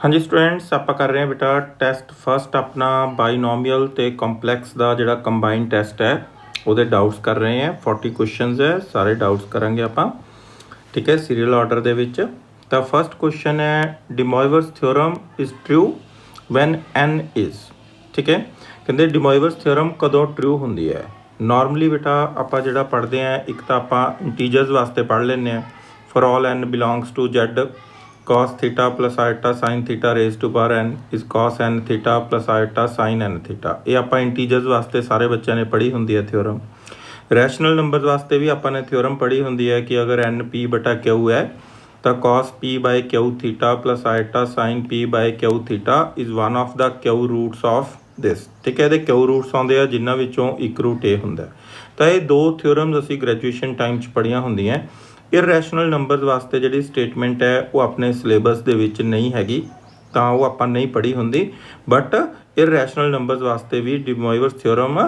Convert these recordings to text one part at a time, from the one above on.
हाँ जी स्टूडेंट्स, आप कर रहे हैं बेटा टैसट फस्ट अपना बाइनोमियल तो कंपलैक्स का जोड़ा कंबाइन टैसट है वो डाउट्स कर रहे हैं। 40 क्वेश्चन है, सारे डाउट्स करांगे आप। ठीक है, सीरीयल ऑर्डर दे विच। तो फस्ट क्वेश्चन है De Moivre's theorem is true when n is. ठीक है, कहते डिमोइवर्स थ्योरम कदों ट्रू होंगी है। नॉर्मली बेटा आप जोड़ा पढ़ते हैं, एक तो आप इंटीजर्स वास्ते पढ़ लें for all n belongs to z cos theta plus iota sin theta raise to power n is cos n theta plus iota sin n theta. ये आप इंटीजर्स वास्ते सारे बच्चों ने पढ़ी होंगी है थ्योरम। रैशनल नंबर्स वास्ते भी आपने थ्योरम पढ़ी होंगी है कि अगर n p बटा क्यू है तो cos p by q theta plus iota sin p by q theta is one of the q roots of this. ठीक है, ये क्यू रूट्स आते हैं जिन्होंने विचों एक रूट ए होंगे। तो ये दो थ्योरम्स असी ग्रैजुएशन टाइम पढ़िया होंदियां। इररैशनल नंबर्स वास्ते जी स्टेटमेंट है वो अपने सिलेबस दे विच नहीं हैगी, तो वो आप नहीं पढ़ी होंगी। बट इररैशनल नंबर्स वास्ते भी डिमोइवर्स थ्योरम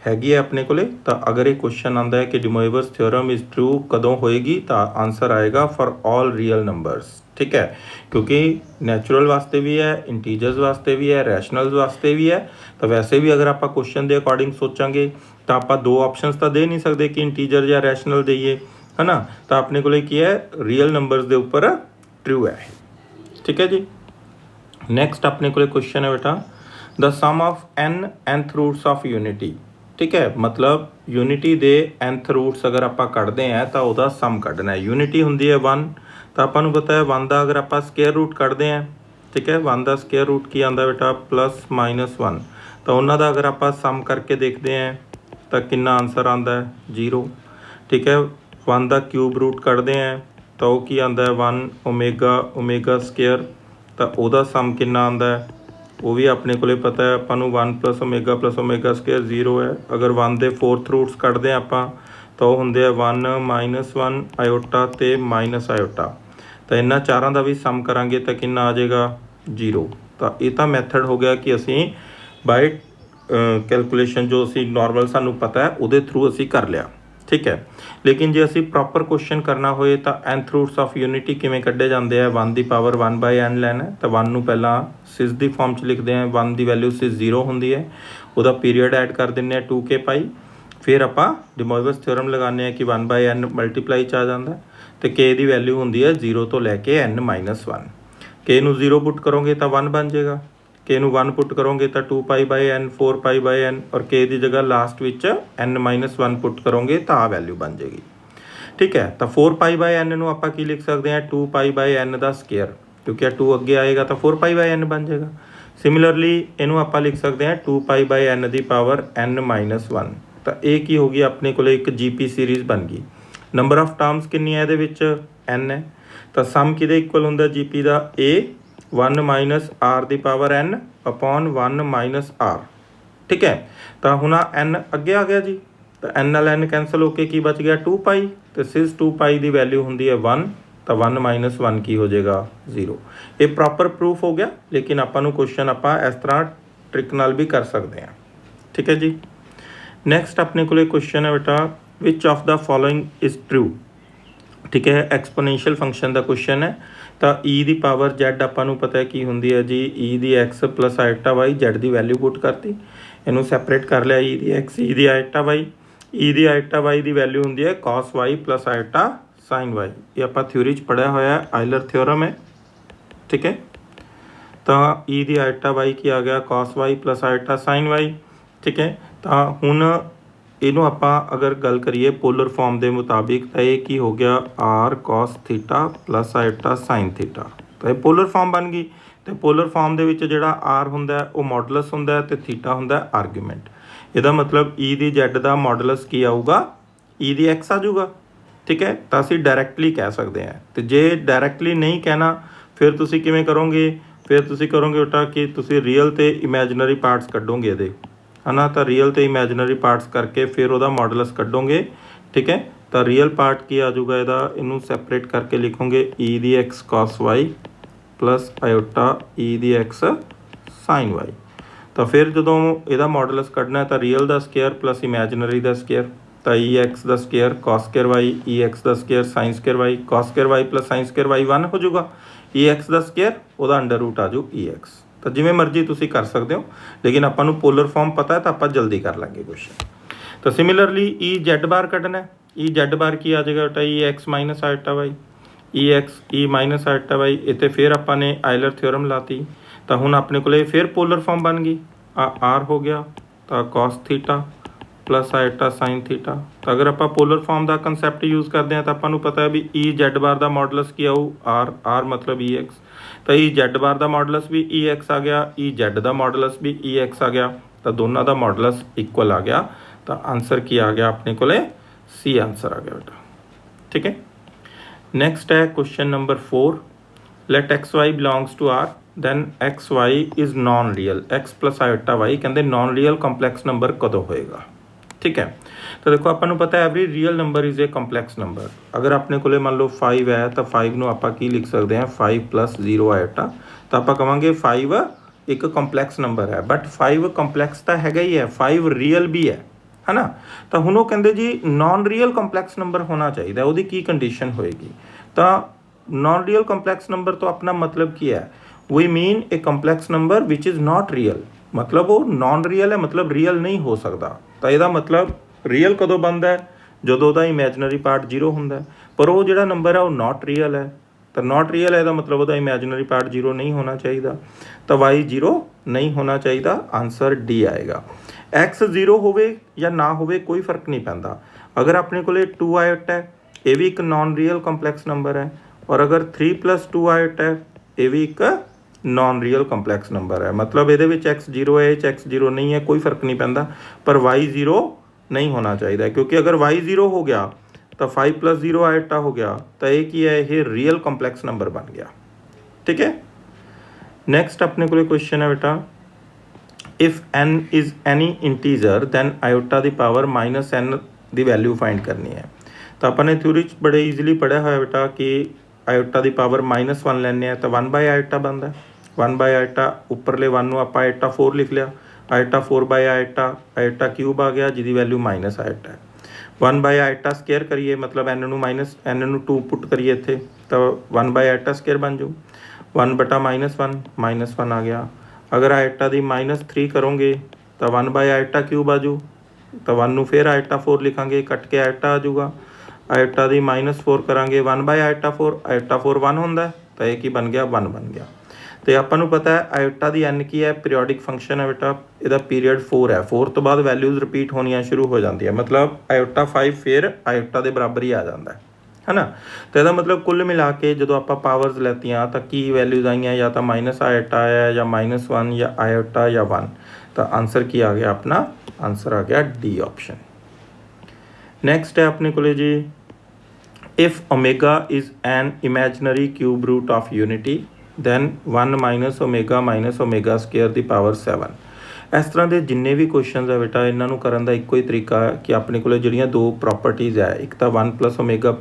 हैगी है अपने को। तो अगर ये क्वेश्चन आता है कि डिमोइवर्स थ्योरम इज़ ट्रू कदों होएगी, तो आंसर आएगा फॉर ऑल रियल नंबर्स। ठीक है, क्योंकि नैचुरल वास्ते भी है, इंटीजर्स वास्ते भी है, रैशनल्स वास्ते भी है। तो वैसे भी अगर आप क्वेश्चन के अकॉर्डिंग सोचांगे तो आप दो ऑप्शंस तो दे नहीं सकते कि इंटीजर या रैशनल दईए, है ना। तो अपने को की है रियल नंबर्स के उपर ट्रू है। ठीक है जी, नैक्सट अपने को क्वेश्चन है बेटा the sum of n nth roots of unity. ठीक है, मतलब यूनिटी दे एंथ रूट्स अगर आप कढ़ते हैं तो वह सम कढ़ना है। यूनिटी होंगी है 1, तो आपको पता है 1 का अगर आप स्केयर रूट कढ़ते हैं, ठीक है, 1 का स्केयर रूट की आता बेटा प्लस माइनस 1, तो उन्होंने अगर आप सम करके देखते हैं तो कितना आंसर आता है 0। ठीक है, 1 का क्यूब रूट कढ़ते हैं तो वह की आता है 1 ओमेगा ओमेगा स्केयर, तो वह सम कितना आता है वो भी अपने को पता है अपन 1 प्लस ओमेगा स्केयर 0 है। अगर 1 के 4th रूट्स कढ़ते हैं आप तो वह होंगे 1 माइनस 1 आयोटा तो माइनस आयोटा, तो इन्होंने चारों का भी सम करांगे तो कितना आ जाएगा 0। तो ये तो मैथड हो गया कि असी बाय कैलकुलेशन जो असी नॉर्मल सानू पता है वो थ्रू असी कर लिया। ठीक है, लेकिन जो असी प्रॉपर क्वेश्चन करना होए तो एंथ रूट्स ऑफ यूनिटी किमें कढ़े जाते हैं। 1 की पावर 1 बाय एन लैना है, तो 1 नू पहला सिस की फॉर्म च लिखते हैं। 1 की वैल्यू सिस 0 होंगी है, वह पीरीयड ऐड कर दें 2k पाई, फिर आप डिमोइवर्स थ्योरम लगाने हैं कि 1 बाय एन मल्टीप्लाई च आ जाता है, तो k की वैल्यू होंगी है 0 तो लैके n माइनस 1। k नू 0 पुट करोगे तो 1 बन जाएगा, k नू 1 पुट करोगे तो 2 pi by n 4 pi by n, और k की जगह last which n minus 1 put करोगे तो आ वैल्यू बन जाएगी। ठीक है, तो 4 पाई बाय एन नू आप की लिख सकते हैं 2 पाई बाय एन का स्केयर, क्योंकि 2 अगे आएगा तो 4 पाई बाय एन बन जाएगा। सिमिलरली इनू आप लिख सकते हैं 2 पाई बाय एन की पावर n माइनस 1। तो एक ही होगी अपने को एक GP सीरीज़ बन गई। नंबर ऑफ टर्म्स कितनी है ये n है, तो सम कि इक्वल होंगे GP का a 1 माइनस r की power n upon 1 minus r। ठीक है, तो हुण n अगे आ गया जी, तो n नाल n कैंसल होके की बच गया 2 पाई, तो सिस 2 पाई की वैल्यू होंगी है 1, तो 1 माइनस 1 की हो जाएगा 0। ये प्रॉपर प्रूफ हो गया, लेकिन आपां क्वेश्चन आप इस तरह ट्रिक नाल भी कर सकते हैं। ठीक है जी, नैक्सट अपने को क्वेश्चन है बेटा which of the following is true. ठीक है, एक्सपोनेंशियल फंक्शन का क्वेश्चन है। तो ई की पावर जैड आपां पता है की होंगी है जी ई दी x plus iota y, z की वैल्यू पुट करती, इनू सैपरेट कर लिया ई दी एक्स ई दी आयटा वाई। ई दी आयटा वाई की वैल्यू होंगी है cos y plus iota sign y. ये आप थ्योरी पढ़िया होया आइलर थ्योरम है। ठीक है, तो ई दी आयटा वाई की आ गया cos y plus iota sign y. ठीक है, तो हुण इनू आप अगर गल करिए पोलर फॉर्म के मुताबिक तो ये की हो गया r cos theta plus iota sin theta, तो ये पोलर फॉर्म बन गई। तो पोलर फॉर्म के विच जिहड़ा आर हुंदा है वो मॉडलस हुंदा है, तो थीटा हुंदा है आर्गूमेंट। इसदा मतलब ई दी जैड का मॉडलस की आऊगा ई दी एक्स आ जाऊगा। ठीक है, तो असीं डायरैक्टली कह सकते हैं। तो जे डायरैक्टली नहीं कहना फिर तुसीं किवें करोगे, फिर तुसीं करोगे बेटा कि तुसीं रियल तो इमैजनरी पार्ट्स कढोगे ये, है ना। तो रियल तो इमैजनरी पार्ट्स करके फिर वह मॉडलस कढोगे। ठीक है, तो रियल पार्ट की आ जाऊगा इहदा, इनू सैपरेट करके लिखोगे ई दी x cos y plus iota e दी एक्स साइन वाई। तो फिर जो यदा मॉडलस कढ़ना है तो रियल का स्केयर प्लस इमैजनरी का स्केयर, तो ई एक्स का square cos square y, e x का square sin square y, cos square y plus sin square y 1 हो जाऊगा। ई एक्स का स्केयर वह अंडर रूट आ जाऊ ई एक्स। तो जिमें मर्जी तुम कर सकते हो, लेकिन आपां पोलर फॉर्म पता है तो आप जल्दी कर लेंगे क्वेश्चन। तो सिमिलरली ई जैड बार कढ़ना है, ई जैड बार की आ जाएगा बेटा ई x minus eta y, e x E minus eta Y. इतने फिर आपने आयलर थ्योरम लाती, तो हुण अपने को फिर पोलर फॉर्म बन गई, आर हो गया तो cos theta plus iota sin theta. तो अगर आप पोलर फॉर्म का कंसैप्ट यूज़ करते हैं तो आपको पता है भी ई जैड बार का मॉडलस की आऊ आर, आर मतलब ई एक्स। तो ई जैड बार का मॉडलस भी ई एक्स आ गया, ई जैड का मॉडलस भी ई एक्स आ गया, तो दोनों का मॉडलस इक्वल आ गया। तो आंसर की आ गया अपने को सी आंसर आ गया बेटा। ठीक है, नेक्स्ट है question number 4। Let x y belongs to r then x y is non real, x plus iota y कहते नॉन रियल कंपलैक्स नंबर कदों होएगा। ठीक है, तो देखो आपको पता है every real number is a complex number. अगर अपने को मान लो 5 है तो 5 ਨੂੰ ਆਪਾਂ ਕੀ ਲਿਖ ਸਕਦੇ ਹਾਂ 5 + 0 आयटा, तो आप कहांगे 5 एक कंपलैक्स नंबर है, बट 5 कंपलैक्स तो हैगा ही है, 5 रियल भी है ना। तो हुण वो कहते जी नॉन रियल कंपलैक्स नंबर होना चाहिए, वो की कंडीशन होएगी। तो नॉन रियल कंपलैक्स नंबर तो अपना मतलब की है, we mean a complex number which is not real, मतलब वो नॉन रियल है, मतलब रियल नहीं हो सकता। तो यदा मतलब रियल कदों बनता है जो वह इमैजनरी पार्ट 0 होंगे, पर वो जो नंबर है वो नॉट रियल है। तो नॉट रियल है, मतलब वह इमैजनरी पार्ट 0 नहीं होना चाहिए, तो वाई 0 नहीं होना चाहिए। आंसर डी आएगा। एक्स 0 होवे या ना होवे कोई फर्क नहीं पैंदा। अगर अपने को 2 आयट है, ये भी एक नॉन रियल कंपलैक्स नंबर है, और अगर 3 + 2 आयट है, ये भी एक नॉन रियल कंपलैक्स नंबर है। मतलब ये एक्स 0 है, एक्स 0 नहीं है, कोई फर्क नहीं पैंदा, पर वाई 0 नहीं होना चाहिए, क्योंकि अगर वाई 0 हो गया तो 5 + 0 आयटा हो गया, तो एक ही है ये रियल कंपलैक्स नंबर बन गया। ठीक है, नेक्स्ट अपने को क्वेश्चन है बेटा, if n is any integer then iota the power -n की वैल्यू फाइंड करनी है। तो अपने थ्योरी बड़े ईजिली पढ़िया हुआ बेटा कि आयोटा की पावर -1 लैने तो 1/आयटा बनता है। 1/आयटा उपरले 1 आप आयटा 4 लिख लिया, आयटा 4/आयटा, आयटा क्यूब आ गया जिसकी वैल्यू -आयटा है। 1/आयटा स्केयर करिए, मतलब n 2 पुट करिए इतने, तो 1/आयटा स्केयर बन जाऊ। 1/-1 -1 आ गया। अगर आयटा की -3 करोगे तो 1/आयटा क्यूब आ जाऊ, तो 1 फिर आयटा 4 लिखांगे, कट के आयटा आ जाऊगा। आयटा की -4 करांगे, 1/आयटा 4, आयटा 4 1 होंदा है, तो एक ही बन गया 1 बन गया। तो आपको पता है आयोटा की n की है, पीरियोडिक फंक्शन है बेटा, यदा पीरियड 4 है, 4 तो बाद वैल्यूज़ रिपीट होनिया शुरू हो जाती है, मतलब आयोटा 5 फिर आयोटा के बराबर ही आ जाता है ना। तो यदा मतलब कुल मिला के जो आप पावर्स लैतियाँ तो की वैल्यूज़ आईयाँ, या तो -आयटा आया, या -1, या आयोटा, या 1। तो आंसर की आ गया अपना, आंसर आ गया डी ऑप्शन। नेक्स्ट है अपने को जी, if omega is an imaginary cube root of unity then 1 - omega square की पावर 7। इस तरह के जिन्ने भी क्वेश्चन है बेटा, इन्हों करने का एको ही तरीका है कि अपने को जड़ियाँ 2 प्रॉपर्टीज़ है, एक तो 1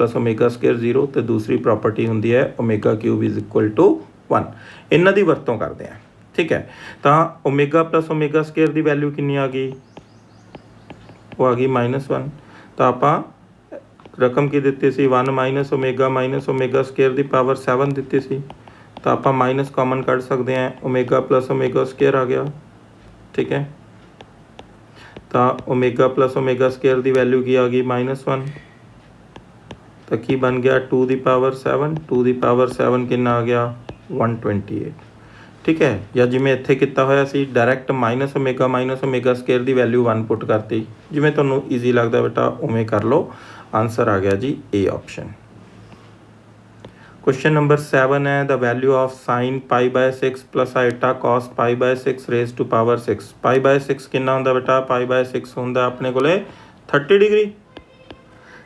+ ओमेगा स्केयर 0, तो दूसरी प्रॉपर्टी होंगी है omega cube is equal to 1। इन्हों की वरतों करते हैं। ठीक है, तो ओमेगा + ओमेगा स्केयर की वैल्यू कितनी आ गई, वो आ गई -1। तो आप रकम की दी सी 1 - ओमेगा स्केयर की पावर 7 दी सी, तो आप माइनस कॉमन कढ़ सकते हैं, ओमेगा + ओमेगा स्केयर आ गया। ठीक है, तो ओमेगा + ओमेगा स्केयर की वैल्यू की आ गई -1, तो की बन गया 2 की पावर 7, 2 की पावर 7 कितना आ गया 128। ठीक है, या जिमें इत्थे किया होया सी डायरैक्ट -ओमेगा स्केयर की वैल्यू 1 पुट करती, जिमें तुहानूं ईजी लगता बेटा उमें कर लो। आंसर आ गया जी ए ऑप्शन। क्वेश्चन नंबर 7 है, the value of sine π/6 + iota cos π/6 raise to power 6। π/6 कितना होंदा बेटा, π/6 होंदा अपने को 30 डिग्री,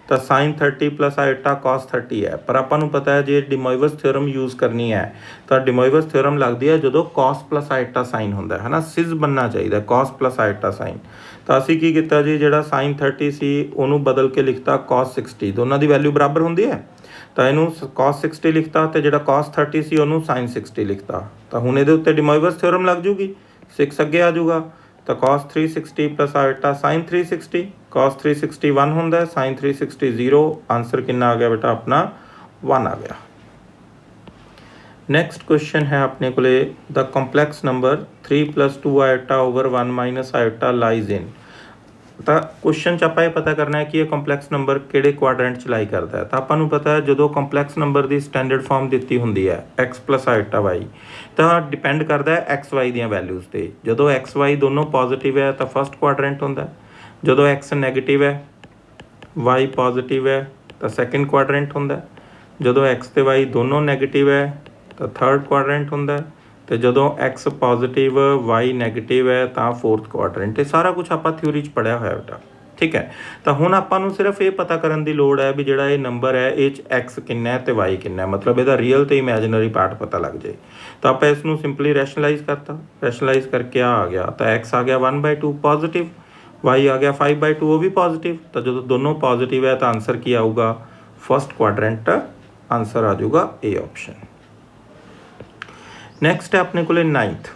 तो साइन 30 + आयटा कॉस 30 है। पर आपको पता है जो डिमोइवस थ्योरम यूज़ करनी है, तो डिमोइवस थ्योरम लगती है जो कॉस + आयटा साइन होंदा है ना, सिज बनना चाहिए कॉस + आयटा साइन। तो असी की किया जी, जो साइन 30 सी उन्होंने बदल के लिखता कॉस 60, दोनों की वैल्यू बराबर होंगी है, तो इनू कॉस 60 लिखता, तो जो कॉस 30 सी उन्होंने साइन 60 लिखता। तो हुण ये उत्ते डिमोइवस थ्योरम लग जूगी, 6 अगे आ जाऊगा, तो cos 360 plus iota sin 360, cos 360 1 होंदा है, sin 360 0। आंसर कितना आ गया बेटा अपना 1 आ गया। नैक्सट क्वेश्चन है अपने को the complex number 3 + 2 iota over 1 - iota lies in. तो क्वेश्चन च ਆਪਾਂ ਇਹ ਪਤਾ ਕਰਨਾ ਹੈ ਕਿ ਇਹ ਕੰਪਲੈਕਸ ਨੰਬਰ ਕਿਹੜੇ ਕੁਆਡਰੈਂਟ ਚ ਲਾਈ ਕਰਦਾ ਹੈ। ਤਾਂ ਆਪਾਂ ਨੂੰ ਪਤਾ ਹੈ ਜਦੋਂ ਕੰਪਲੈਕਸ ਨੰਬਰ ਦੀ ਸਟੈਂਡਰਡ ਫਾਰਮ ਦਿੱਤੀ ਹੁੰਦੀ ਹੈ x + ਆਇਓਟਾ y, ਤਾਂ ਡਿਪੈਂਡ ਕਰਦਾ ਹੈ x y ਦੀਆਂ ਵੈਲਿਊਜ਼ ਤੇ। ਜਦੋਂ x y ਦੋਨੋਂ ਪੋਜ਼ਿਟਿਵ ਹੈ ਤਾਂ ਫਸਟ ਕੁਆਡਰੈਂਟ ਹੁੰਦਾ, ਜਦੋਂ x ਨੈਗੇਟਿਵ ਹੈ y ਪੋਜ਼ਿਟਿਵ ਹੈ ਤਾਂ ਸੈਕੰਡ ਕੁਆਡਰੈਂਟ ਹੁੰਦਾ, ਜਦੋਂ x ਤੇ y ਦੋਨੋਂ ਨੈਗੇਟਿਵ ਹੈ ਤਾਂ ਥਰਡ ਕੁਆਡਰੈਂਟ ਹੁੰਦਾ, तो जो x पॉजिटिव y नैगेटिव है तो फोर्थ क्वाड्रेंट। ये सारा कुछ आप थ्योरी च पढ़िया होया बेटा, ठीक है। तो हुण आपां नूं सिर्फ ये पता करन दी लोड़ है भी जिहड़ा ये नंबर है ये x किन्ना है तो y किन्ना है, मतलब इहदा रियल तो इमैजिनरी पार्ट पता लग जाए। तो आप इसनूं सिंपली रैशनलाइज करता, रैशनलाइज करके आ गया तो x आ गया 1/2 पॉजिटिव, y आ गया 5/2 वो भी पॉजिटिव। तो जो दोनों पॉजिटिव है तो आंसर की आऊगा फर्स्ट क्वाड्रेंट, आंसर आ जाऊगा ए ऑप्शन। नैक्सट है अपने को 9th,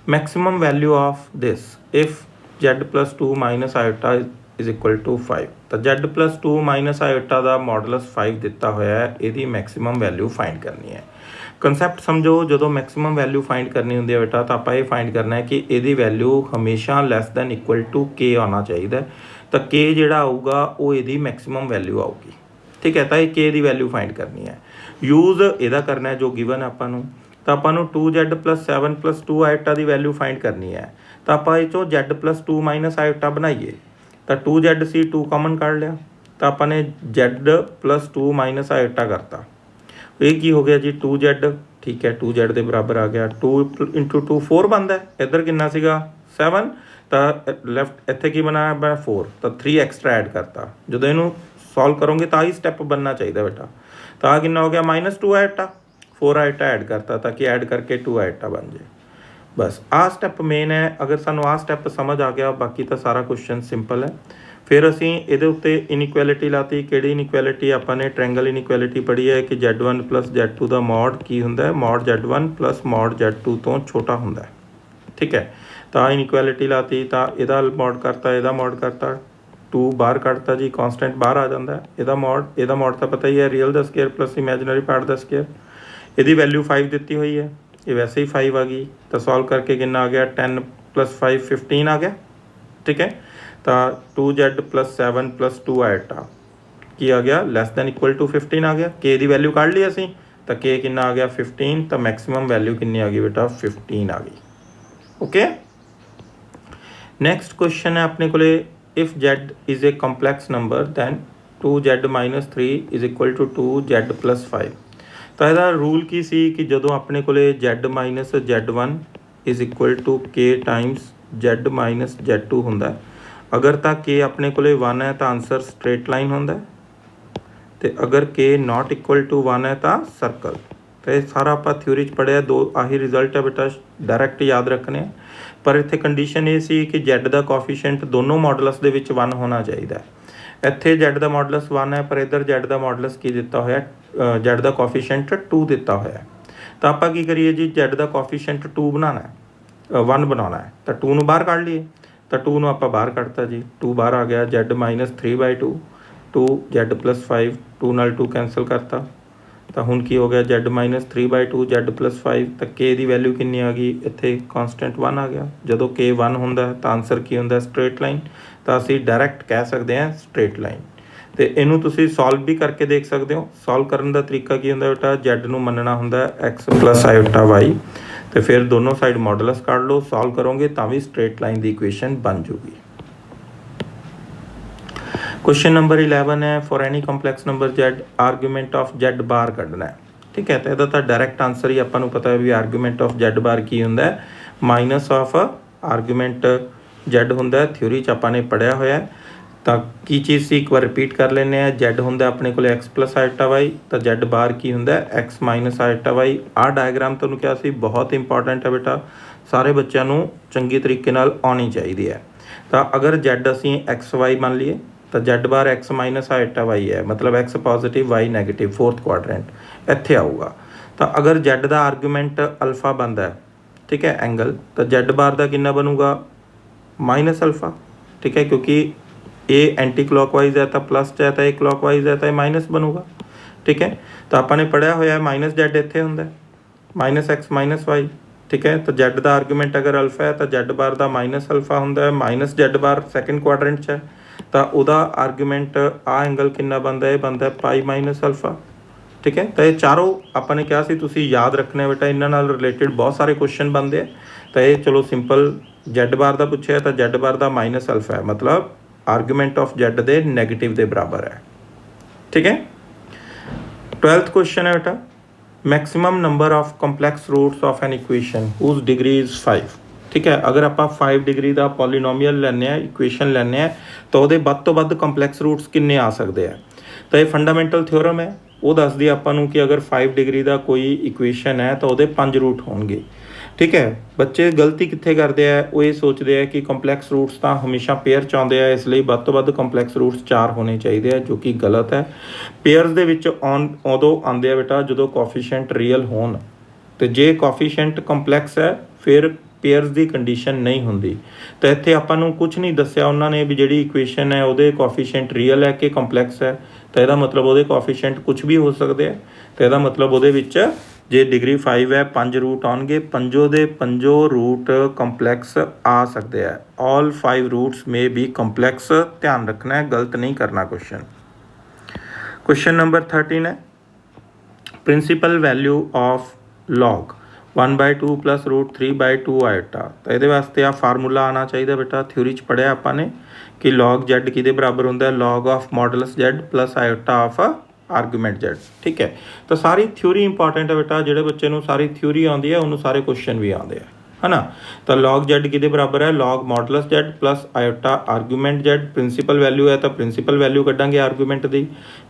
maximum value of this if z + 2 - iota is equal to 5। तो z + 2 - आयोटा का मॉडलस 5 दिता होया है, यदी मैक्सिमम वैल्यू फाइंड करनी है। कंसैप्ट समझो, जो मैक्सिमम वैल्यू फाइंड करनी होंगी है बेटा तो आप ये फाइंड करना है कि यदी वैल्यू हमेशा less than equal to k आना चाहिए। तो k जिहड़ा आऊगा वो यदी मैक्सिमम वैल्यू आऊगी, ठीक है। तो ये k की वैल्यू फाइंड करनी है। यूज़ यदा करना है जो गिवन आपां नूं, तो आपां नूं 2z + 7 + 2 आयोटा की वैल्यू फाइंड करनी है। तो आप इस z + 2 - आयोटा बनाइए, तो 2z सी 2 कॉमन काढ़ लिया, तो आपने z + 2 - आयोटा करता। ये की हो गया जी 2z, ठीक है। 2z के बराबर आ गया 2 × 2 4 बनता है, इधर कितना सीगा 7, तो लैफ्ट इत्थे की बनाया 4, तो 3 एक्सट्रा ऐड करता। जो इनू सॉल्व करोगे तो ही स्टैप बनना चाहिए बेटा। तो आ कितना हो गया -2 आयोटा, 4 आयोटा ऐड करता ताकि ऐड करके 2 आयोटा बन जाए। बस आ स्टैप मेन है। अगर सानू आ स्टैप समझ आ गया बाकी तो सारा क्वेश्चन सिंपल है। फिर असी इहदे उत्ते इनइक्वैलिटी लाती। किहड़ी इनइक्वैलिटी आपां ट्रैंगल इनइक्वैलिटी पढ़ी है कि z1 + z2 का मॉड की हुंदा है, मॉड z1 + मॉड z2 तो छोटा हुंदा है, ठीक है। तो इनइक्वैलिटी लाती, तो इहदा मॉड करता, इहदा मॉड करता, 2 बाहर कढ़ता जी, कॉन्सटेंट बाहर आ जाता है। इहदा मॉड तो पता ही है, real the square plus imaginary part the square. यदि वैल्यू 5 दी हुई है, ये वैसे ही 5 आ गई, तो सॉल्व करके कितना आ गया 10 + 5 15 आ गया, ठीक है। तो 2z + 7 + 2 आयोटा की आ गया लैस दैन इक्वल टू 15 आ गया। k की वैल्यू काढ़ ली असी, तो k कितना आ गया 15, तो मैक्सिमम वैल्यू कितनी आ गई बेटा 15 आ गई, ओके। नैक्सट क्वेश्चन है अपने को if z is a complex number then 2z - 3 is equal to 2z + 5। तो यदा रूल की सी कि जो अपने को z - z1 is equal to k times z - z2 होंदा। अगर तो k अपने को 1 है तो आंसर स्ट्रेट लाइन होंदा, तो अगर k नॉट इक्वल टू 1 है तो सर्कल। तो ये सारा आप थ्योरी च पढ़िया, 2 आही रिजल्ट है बेटा, डायरैक्ट याद रखने। पर इत्थे कंडीशन ये सी कि z का कोफिशिएंट दोनों मॉडलस दे विच 1 होना चाहिए। इत्थे z का मॉडलस 1 है, पर इधर z का मॉडलस की दिता होया, z का कोफिशिएंट 2 दिता होया। तो आप की करिए जी, z का कोफिशिएंट 2 बनाना है, 1 बनाना है, तो 2 बाहर काढ़ लिए, तो 2 आप बाहर कढ़ता जी, 2 बाहर आ गया, z - 3/2, 2z + 5, 2 नाल 2 कैंसल करता, तो हुण की हो गया z - 3/2 z + 5। तो k की वैल्यू कितनी आ गई, इत्थे कॉन्सटेंट 1 आ गया। जो k 1 होंदा तो आंसर की होंदा स्ट्रेट लाइन। तो असी डायरैक्ट कह सकते हैं स्ट्रेट लाइन। तो इनू तुसी सॉल्व भी करके देख सकते हो। सॉल्व करने का तरीका की होंदा बेटा, z नू मनना होंदा x + आयोटा y, तो फिर दोनों साइड मॉडलस काढ़ लो, सॉल्व करोगे तो भी स्ट्रेट लाइन की इक्वेशन बन जूगी। क्वेश्चन नंबर 11 है, for any complex number z argument of z बार कढ़ना है, ठीक है। तो यदा तो डायरैक्ट आंसर ही आपां नूं पता है भी आर्गूमेंट ऑफ z बार की होंदा है, माइनस ऑफ आर्गूमेंट z होंदा है। थ्योरी च आपां ने पढ़िया होया है। तो की चीज़ सी एक बार रिपीट कर लेने, z होंदा अपने को x + आयोटा y, तो z बार की होंदा x - आयोटा y। आ डायग्राम तुहानूं क्या सी बहुत इंपॉर्टेंट है बेटा, सारे बच्चों नूं चंगी तरीके नाल आउणी चाहिए है। तो अगर z असीं xy मान लीए तो z बार x - आयोटा y है, मतलब x positive y negative, fourth quadrant इत्थे आऊगा। तो अगर z का आर्गूमेंट अल्फा बनता है, ठीक है, एंगल, तो z बार का कितना बनूगा माइनस अल्फा, ठीक है, क्योंकि ए एंटी क्लॉकवाइज है तो प्लस च है, तो ए क्लॉकवाइज है तो माइनस बनूगा, ठीक है। तो आपने पढ़िया होया माइनस जैड इत्थे हुंदा माइनस एक्स माइनस वाई, ठीक है। तो जैड का आर्गूमेंट अगर अल्फा है तो जैड बार का माइनस अल्फा हुंदा माइनस जैड बार सैकेंड क्वाड्रेंट च है, तो वह आर्गूमेंट आ एंगल कितना बनता है, बनता है पाई माइनस अल्फा, ठीक है। तो ये चारों आपने कहा सी तुसी याद रखने बेटा, इन्हां नाल रिलेटेड बहुत सारे क्वेश्चन बनते हैं। तो ये चलो सिंपल जैड बार का पूछा तो जैड बार का माइनस अल्फा है, मतलब आर्गूमेंट ऑफ जैड के नैगेटिव के बराबर है, ठीक है। 12th क्वेश्चन है बेटा, maximum number of complex roots of an equation whose degree is 5, ठीक है। अगर आप 5 डिग्री का पॉलीनोमीअल लैने इक्वेशन लैने तो वो वध तो वध कंपलैक्स रूट्स किन्ने आ सकते हैं। तो ये फंडामेंटल थ्योरम है, वो दसदी आपां कि अगर 5 डिग्री का कोई इक्वेशन है तो वो 5 रूट होंगे, ठीक है। बच्चे गलती कित्थे करते हैं, वो ये सोचते हैं कि कंपलैक्स रूट्स तो हमेशा पेयर चाहते हैं, इसलिए वध तो वध कंपलैक्स रूट्स 4 होने चाहिए हैं, जो कि गलत है। पेयर्स दे विच उदों आते हैं बेटा जो कोफिशिएंट रियल होन, तो जे कोफिशिएंट कंपलैक्स है फिर पेयर्स की कंडीशन नहीं होंदी। तो इत्थे आपां नूं कुछ नहीं दस्सिया उन्होंने भी जिहड़ी इक्वेशन है वो कोफिशिएंट रियल है कि कंपलैक्स है, तो यदा मतलब वो कोफिशिएंट कुछ भी हो सकते हैं। तो यदा मतलब वो जे डिग्री 5 है 5 रूट आउणगे, पंजों दे पंजों रूट कंपलैक्स आ सकते हैं। ऑल 5 रूट्स में भी कंपलैक्स, ध्यान रखना है, गलत नहीं करना क्वेश्चन। क्वेश्चन नंबर 13 है, principal value of log 1/2 plus √3/2 iota. तो ये वास्ते आ फार्मूला आना चाहिए बेटा, थ्योरी च पढ़िया आपने कि लॉग जैड कि बराबर होंगे, log of modulus z plus iota of argument z, ठीक है। तो सारी थ्योरी इंपॉर्टेंट है बेटा, जो बच्चे को सारी थ्योरी आती है उन्होंने सारे क्वेश्चन भी आते हैं, है ना। तो लॉग जैड कि बराबर है, log modulus z plus iota argument z. Principal value है तो प्रिंसीपल वैल्यू कढ़ांगे आर्गूमेंट की,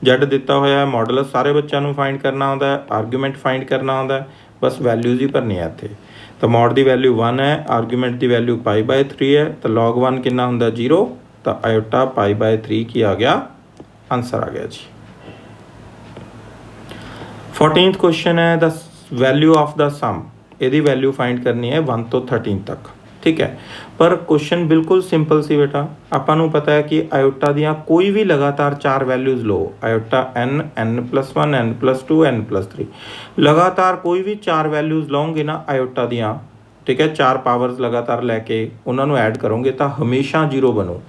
जैड दिता होया है, मॉडलस सारे बच्चों को फाइंड करना आता है, आर्गूमेंट फाइंड करना आता है, बस वैल्यूज़ ही भरनी है इत्थे। तो मॉड की वैल्यू 1 है, आर्गूमेंट की वैल्यू π/3 है, तो लॉग 1 कितना होंगे 0, तो आयोटा π/3 की आ गया, आंसर आ गया जी। 14th क्वेश्चन है, द वैल्यू ऑफ द सम, यदि वैल्यू फाइंड करनी है 1 तो 13 तक, ठीक है। पर क्वेश्चन बिल्कुल सिंपल सी बेटा, आपां पता है कि आयोटा दियाँ कोई भी लगातार 4 वैल्यूज़ लो, iota n, n+1, n+2, n+3, लगातार कोई भी 4 वैल्यूज़ लओगे ना आयोटा दियाँ, ठीक है, 4 पावर्स लगातार लैके उन्होंने ऐड करोगे तो हमेशा 0 बनू।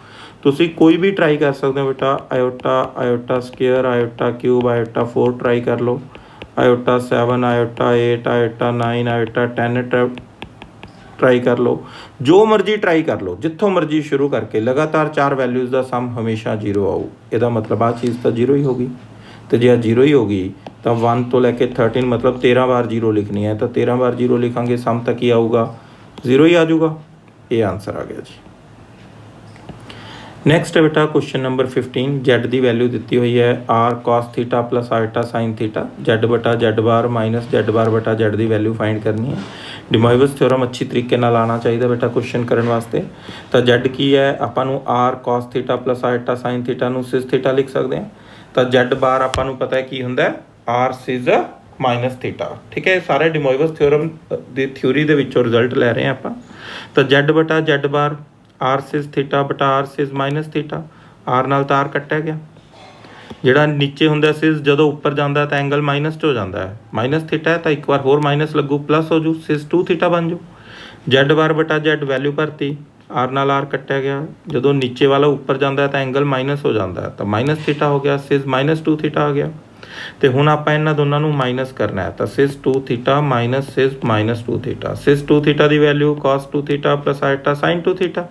तुसी कोई भी ट्राई कर सकते हो बेटा, iota, iota square, iota cube, iota 4 try कर लो, iota 7, iota 8, iota 9, iota 10 try कर लो, जो मर्जी ट्राई कर लो, जितों मर्जी शुरू करके लगातार 4 वैल्यूज़ का सम हमेशा 0 आऊ। यदा मतलब आ चीज़ तो 0 ही होगी, तो जो 0 ही होगी तो 1 तो लैके 13 मतलब 13 बार 0 लिखनी है, तो 13 बार 0 लिखांगे सम तक ही आऊगा, 0 ही आ जाऊगा। ये आंसर आ गया जी। नैक्सट है बेटा क्वेश्चन नंबर 15, जैड की वैल्यू दी हुई है r cos theta plus iota sine theta, Z बटा जैड बार माइनस जैड बार बटा जैड की वैल्यू फाइंड करनी है। डिमॉइवस थ्योरम अच्छी तरीके नाल आना चाहिए बेटा क्वेश्चन करने वास्ते। तो जैड की है, आपां r cos theta plus iota sine theta नूं सिस थीटा लिख सकते हैं। तो जैड बार आपां पता है की हुंदा r सिज माइनस थीटा, ठीक है। सारे डिमॉइवस थ्योरम की थ्योरी के विचों रिजल्ट लै रहे हैं आपां। तो जैड बटा जैड बार आर सिज थीटा बटा आर सिज माइनस थीटा, आर नाल तो आर कट्टिया गया, जिहड़ा नीचे हुंदा सिज जदों उपर जांदा तो एंगल माइनस च हो जाता है, माइनस थीटा है तो एक बार होर माइनस लगू प्लस हो जू, सिज 2 थीटा बन जू। जैड बार बटा जैड वैल्यू भरती, आर नाल आर कट्टिया गया, जदों नीचे वाला उपर जाता है तो एंगल माइनस हो जाता है, तो माइनस थीटा हो गया, सिज -2 थीटा आ गया। तो हुण आपां इन्हां दोनों नूं माइनस करना है, तो सिज 2 थीटा माइनस सिज -2 थीटा, सिज 2 थीटा की value cos 2 theta plus iota sign 2 theta,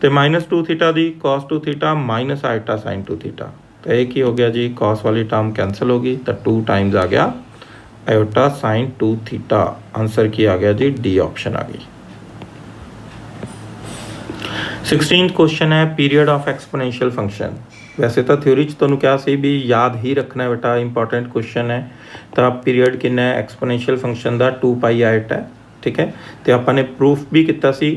तो -2 थीटा दी cos 2 theta minus iota sine 2 theta, तो एक ही हो गया जी, cos वाली टर्म कैंसिल होगी, तो 2 टाइम्स आ गया आयोटा साइन 2 थीटा। आंसर की आ गया जी, डी ऑप्शन आ गई। 16th क्वेश्चन है, पीरियड ऑफ एक्सपोनेंशियल फंक्शन। वैसे तो थ्योरी तुहानूं कहा सी भी याद ही रखना है बेटा, इंपॉर्टेंट क्वेश्चन है। तो पीरियड कितना है एक्सपोनेंशियल फंक्शन का 2π आयोटा है, ठीक है। तो आपने प्रूफ भी किया सी,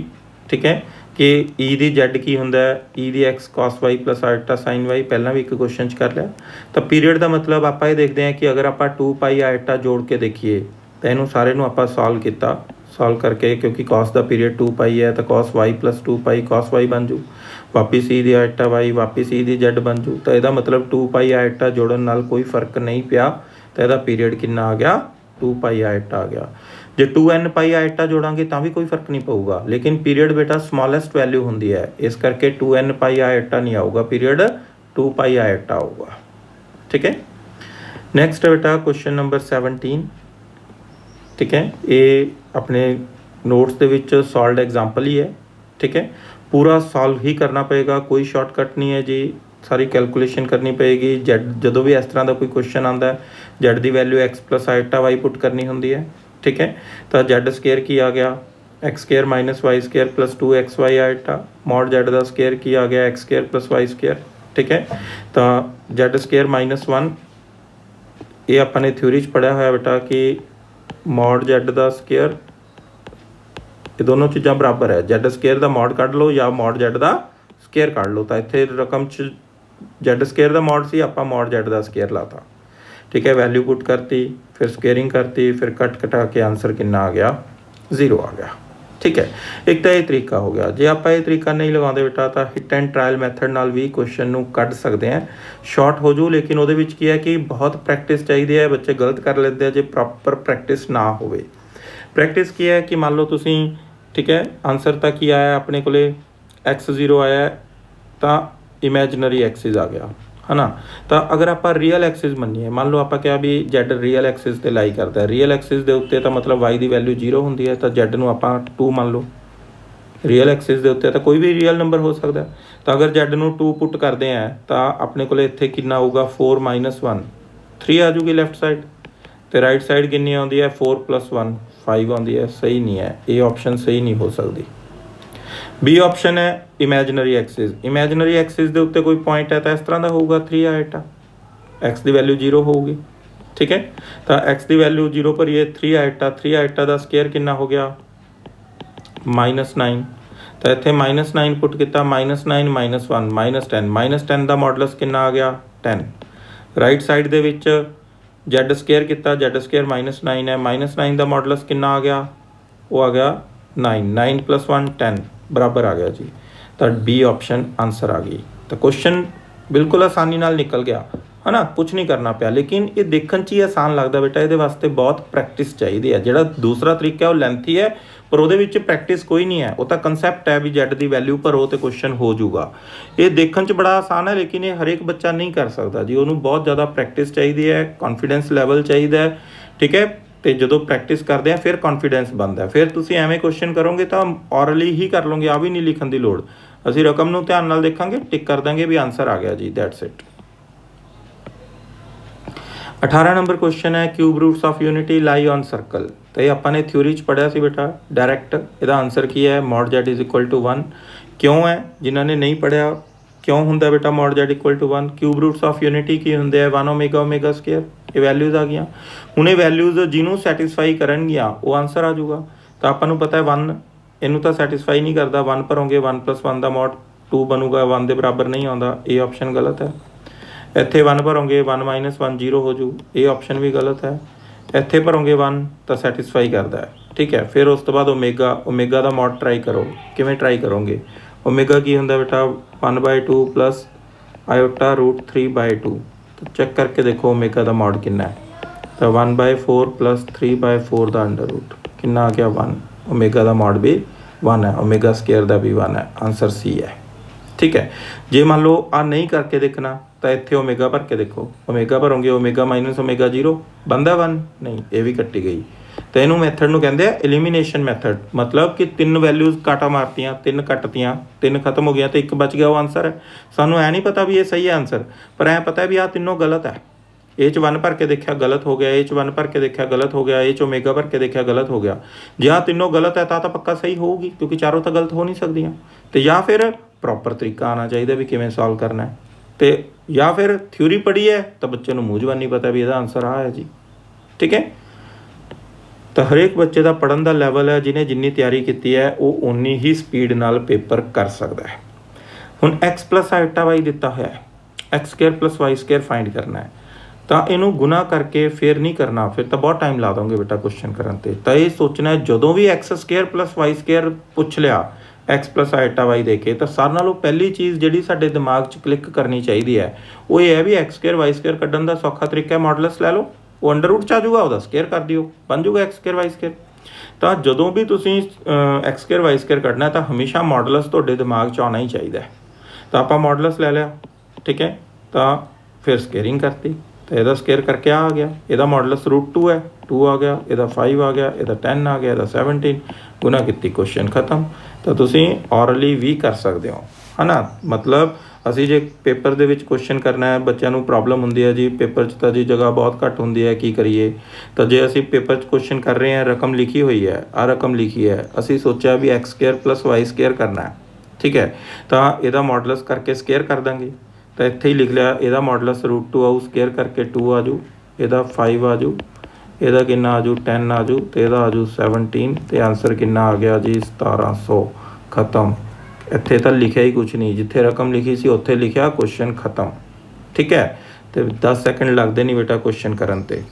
ठीक है, कि ई दी जैड की होंदा है, ई दी x cos y plus iota sine y, पहला भी एक क्वेश्चन कर लिया। तो पीरियड का मतलब आप ये देखते हैं कि अगर आप 2π आयोटा जोड़ के देखिए तो इनू सारे आप सॉल्व किया, सॉल्व करके, क्योंकि कॉस का पीरियड 2 पाई है तो cos y plus 2 pi cos y बन जू, वापिस ई दी आइटा वाई वापिस ई दी जेड बन जू। तो यदा मतलब 2 पाई आइटा जोड़न नाल कोई फर्क नहीं पिया, तो यदा पीरियड कितना आ गया 2 पाई आइटा आ गया। जे 2n पाई आइटा जोड़ांगे तो भी कोई फर्क नहीं पऊगा, लेकिन पीरियड बेटा स्मॉलेस्ट वैल्यू होंगी है, इस करके 2n पाई आइटा नहीं आऊगा, पीरियड 2 पाई आइटा आऊगा। ठीक है, नैक्सट बेटा क्वेश्चन नंबर 17। ठीक है, ये अपने नोट्स के विच सॉल्वड एग्जाम्पल ही है। ठीक है, पूरा सॉल्व ही करना पएगा, कोई शॉर्टकट नहीं है जी, सारी कैलकुलेशन करनी पएगी। जैड जो भी इस तरह का कोई क्वेश्चन आता है, जैड की value x plus iota y put करनी होंगी है। ठीक है, तो जैड स्केयर की आ गया x square minus y square plus 2 x y iota, mod z का स्केयर की आ गया x square plus y square. ठीक है, तो जैड स्केयर -1 ये अपने थ्योरी पढ़िया होया बेटा कि मॉड जैड का स्केयर, ये दोनों चीज़ां बराबर है, जैड स्केयर का मॉड कढ़ लो या मॉड जैड का स्केयर कढ़ लो। तो इत्थे रकम च जैड स्केयर का मॉड सी, आपां मॉड जैड का स्केयर लाता। ठीक है, वैल्यू पुट करती, फिर स्केयरिंग करती, फिर कट कटा के आंसर कितना आ गया 0 आ गया। ठीक है, एक तो यह तरीका हो गया। जे आप ये तरीका नहीं लगाते बेटा तो हिट एंड ट्रायल मैथड नाल भी क्वेश्चन नूं कढ़ सकते हैं, शॉर्ट हो जू, लेकिन वो की है कि बहुत प्रैक्टिस चाहिए है, बच्चे गलत कर लेते हैं जे प्रॉपर प्रैक्टिस ना हो। प्रैक्टिस की है कि मान लो तुसी, ठीक है, आंसर तक ही आया अपने को x0 आया तो इमेजनरी एक्सिस आ गया है ना। तो अगर आप रियल एक्सिस मनीए, मान लो आप क्या भी जैड रियल एक्सिस ते लाई करता है, रियल एक्सिस के उत्ते तो मतलब y की वैल्यू 0 होंगी है, तो जैड नूं आपां 2 मान लो। रियल एक्सिस के उत्ते तो कोई भी रियल नंबर हो सकता है, तो अगर जैड नूं 2 पुट करते हैं तो अपने को इत्थे कितना आऊगा 4 - 1 3 आ जूगी लैफ्ट साइड, तो राइट साइड कितनी आती है 4 + 1 5 आती है। सही नहीं है, ये ऑप्शन सही नहीं हो सकती। बी ऑप्शन है इमेजनरी एक्सिस, इमेजनरी एक्सिस के उत्ते कोई पॉइंट है तो इस तरह का होगा 3 आइटा, एक्स की वैल्यू 0 होगी। ठीक है, तो एक्स की वैल्यू 0 पर ये 3 आइटा का स्केयर कितना हो गया -9, तो इत्थे -9 पुट किया, -9 - 1 -10 -10 का मॉडलस कितना आ गया 10। राइट साइड दे विच जैड स्केयर किया, जैड स्केयर -9 है, -9 का मॉडलस कितना आ गया, वो आ गया 9 9 + 1 10 बराबर आ गया जी। तो बी ऑप्शन आंसर आ गई। तो क्वेश्चन बिल्कुल आसानी नाल निकल गया है ना, कुछ नहीं करना पाया, लेकिन ये देखने च ही आसान लगता बेटा, ये वास्ते बहुत प्रैक्टिस चाहिए है। जो दूसरा तरीका है वो लेंथी है, पर वो प्रैक्टिस कोई नहीं है, वो तो कंसैप्ट है भी जैड की वैल्यू भरो तो क्वेश्चन हो जूगा। ये देखने च बड़ा आसान है, लेकिन ये हर एक बच्चा नहीं कर सकता जी, उन्होंने बहुत ज़्यादा प्रैक्टिस चाहिए है, कॉन्फिडेंस लैवल चाहिए है। ठीक है, तो जो प्रैक्टिस करते हैं फिर कॉन्फिडेंस बनता है, फिर तुम एवें क्वेश्चन करोगे तो ऑरली ही कर लोगे, आ भी नहीं लिखने की लोड़। असी रकम नूं ध्यान नाल देखांगे, टिक कर देंगे भी आंसर आ गया जी, दैट्स इट। 18 नंबर क्वेश्चन है cube roots of unity lie on circle. तो ये अपने थ्योरी च पढ़िया सी बेटा डायरैक्ट, इसका आंसर की है मॉड जेड = 1। क्यों है, जिन्होंने नहीं पढ़िया क्यों होंगे बेटा mod z = 1, cube roots of unity की होंगे 1 ओमेगा ओमेगा स्केयर, ये वैल्यूज़ आ गई। हूँ ये वैल्यूज़ जिन्हों सैटिस्फाई करनगियाँ वो आंसर आ जाऊगा। तो आपको पता है 1 इनू तो सैटिस्फाई नहीं करता, 1 भरोगे 1 + 1 का मॉड 2 बनूगा, 1 के बराबर नहीं आता, ये ऑप्शन गलत है। इत्थे 1 भरोगे 1 - 1 0 हो जू, ये ऑप्शन भी गलत है। इत्थे भरोगे 1 तो सैटिस्फाई करता है। ठीक है, फिर उस तो बाद ओमेगा, ओमेगा का मॉड ट्राई करो, किमें ट्राई करोगे, ओमेगा की होंगे बेटा 1/2 + आयोटा √3/2। तो चेक करके देखो ओमेगा का मॉड कितना है, तो 1/4 + 3/4 का अंडर रूट कितना आ गया 1। ओमेगा का मॉड भी 1 है, ओमेगा स्केयर का भी 1 है, आंसर सी है। ठीक है, जे मान लो आ नहीं करके देखना तो इत्थे ओमेगा भर के देखो, ओमेगा भरोगे ओमेगा - ओमेगा 0 बनता 1 नहीं, ये भी कट्टी गई। तो इनू मैथड नूं कहंदे आ एलिमीनेशन मैथड, मतलब कि 3 वैल्यूज़ काटा मारतियाँ, 3 कट्टियाँ, 3 खत्म हो गया तो 1 बच गया, वो आंसर है। सानू ऐ नहीं पता भी ये सही है आंसर, पर ऐ पता है भी आ तीनों गलत है। ए च 1 भर के देखा गलत हो गया, ए च 1 भर के देखा गलत हो गया, ए च ओमेगा भर के देखा गलत हो गया। जे आ तीनों गलत है तो पक्का सही होगी, क्योंकि चारों तो गलत हो नहीं सकदियाँ। तो या फिर प्रॉपर तरीका आना चाहिए भी किमें सॉल्व करना है, तो या फिर थ्योरी पढ़ी है तो बच्चे को मूँह जबानी पता भी इसका आंसर आ है जी। ठीक है, तो हरेक बच्चे का पढ़न का लैवल है, जिन्हें जिन्नी तैयारी की है वो उन्नी ही स्पीड नाल पेपर कर सकता है। हुण x + आइटा वाई दिता है, x² + y² फाइंड करना है। ਤਾਂ ਇਹਨੂੰ ਗੁਣਾ ਕਰਕੇ ਫਿਰ ਨਹੀਂ ਕਰਨਾ, ਫਿਰ ਤਾਂ ਬਹੁਤ ਟਾਈਮ ਲਾ ਦੋਗੇ ਬੇਟਾ ਕੁਐਸਚਨ ਕਰਨ ਤੇ। ਤਾਂ ਇਹ ਸੋਚਣਾ ਜਦੋਂ ਵੀ x square plus y square ਪੁੱਛ ਲਿਆ x ਪਲੱਸ ਆਈਟਾ y ਦੇ ਕੇ, ਤਾਂ ਸਾਰਿਆਂ ਨਾਲੋਂ ਪਹਿਲੀ ਚੀਜ਼ ਜਿਹੜੀ ਸਾਡੇ ਦਿਮਾਗ 'ਚ ਕਲਿੱਕ ਕਰਨੀ ਚਾਹੀਦੀ ਹੈ ਉਹ ਇਹ ਹੈ ਵੀ x ਸਕੁਅਰ y ਸਕੁਅਰ ਕੱਢਣ ਦਾ ਸੌਖਾ ਤਰੀਕਾ ਹੈ ਮੋਡੂਲਸ ਲੈ ਲਓ, ਉਹ ਅੰਡਰ ਰੂਟ 'ਚ ਆ ਜਾਊਗਾ, ਉਹਦਾ ਸਕੁਅਰ ਕਰ ਦਿਓ, ਬਣ ਜਾਊਗਾ x ਸਕੁਅਰ y ਸਕੁਅਰ। ਤਾਂ ਜਦੋਂ ਵੀ ਤੁਸੀਂ x ਸਕੁਅਰ y ਸਕੁਅਰ ਕੱਢਣਾ ਤਾਂ ਹਮੇਸ਼ਾ ਮੋਡੂਲਸ ਤੁਹਾਡੇ ਦਿਮਾਗ 'ਚ ਆਉਣਾ ਹੀ ਚਾਹੀਦਾ ਹੈ। ਤਾਂ ਆਪਾਂ ਮੋਡੂਲਸ ਲੈ ਲਿਆ, ਠੀਕ ਹੈ, ਤਾਂ ਫਿਰ ਸਕੇਅਰਿੰਗ ਕਰਤੀ, ਤਾਂ ਇਹਦਾ ਸਕੇਅਰ ਕਰਕੇ ਆ ਗਿਆ, ਇਹਦਾ ਮੋਡੂਲਸ √2 ਹੈ, 2 ਆ ਗਿਆ, ਇਹਦਾ 5 ਆ ਗਿਆ, ਇਹਦਾ 10 ਆ ਗਿਆ, ਇਹਦਾ 17, ਗੁਣਾ ਕੀਤੀ, ਕੁਐਸਚਨ ਖਤਮ। ਤਾਂ ਤੁਸੀਂ ਔਰਲੀ ਵੀ ਕਰ ਸਕਦੇ ਹੋ, ਹੈ ਨਾ। ਮਤਲਬ ਅਸੀਂ ਜੇ ਪੇਪਰ ਦੇ ਵਿੱਚ ਕੁਐਸਚਨ ਕਰਨਾ ਹੈ, ਬੱਚਿਆਂ ਨੂੰ ਪ੍ਰੋਬਲਮ ਹੁੰਦੀ ਹੈ ਜੀ ਪੇਪਰ 'ਚ ਤਾਂ ਜੀ ਜਗ੍ਹਾ ਬਹੁਤ ਘੱਟ ਹੁੰਦੀ ਹੈ, ਕੀ ਕਰੀਏ। ਤਾਂ ਜੇ ਅਸੀਂ ਪੇਪਰ 'ਚ ਕੁਐਸਚਨ ਕਰ ਰਹੇ ਹਾਂ, ਰਕਮ ਲਿਖੀ ਹੋਈ ਹੈ, ਆਹ ਰਕਮ ਲਿਖੀ ਹੈ, ਅਸੀਂ ਸੋਚਿਆ ਵੀ x square plus y square ਕਰਨਾ ਹੈ, ਠੀਕ ਹੈ, ਤਾਂ ਇਹਦਾ ਮੋਡੂਲਸ ਕਰਕੇ ਸਕੁਅਰ ਕਰ ਦਾਂਗੇ। ਤਾਂ ਇੱਥੇ ਹੀ ਲਿਖ ਲਿਆ, ਇਹਦਾ ਮੋਡੂਲਸ √2 ਆਊ, ਸਕੁਅਰ ਕਰਕੇ 2 ਆ ਜਾਊ, ਇਹਦਾ 5 ਆ ਜਾਊ, ਇਹਦਾ ਕਿੰਨਾ ਆ ਜਾਊ 10 ਆ ਜਾਊ, ਅਤੇ ਇਹਦਾ ਆ ਜਾਊ 17, ਅਤੇ ਆਂਸਰ ਕਿੰਨਾ ਆ ਗਿਆ ਜੀ 1700, ਖਤਮ। ਇੱਥੇ ਤਾਂ ਲਿਖਿਆ ਹੀ ਕੁਛ ਨਹੀਂ, ਜਿੱਥੇ ਰਕਮ ਲਿਖੀ ਸੀ ਉੱਥੇ ਲਿਖਿਆ ਕੁਐਸਚਨ ਖਤਮ, ਠੀਕ ਹੈ। ਅਤੇ 10 ਸੈਕਿੰਡ ਲੱਗਦੇ ਨਹੀਂ ਬੇਟਾ ਕੁਐਸਚਨ ਕਰਨ 'ਤੇ।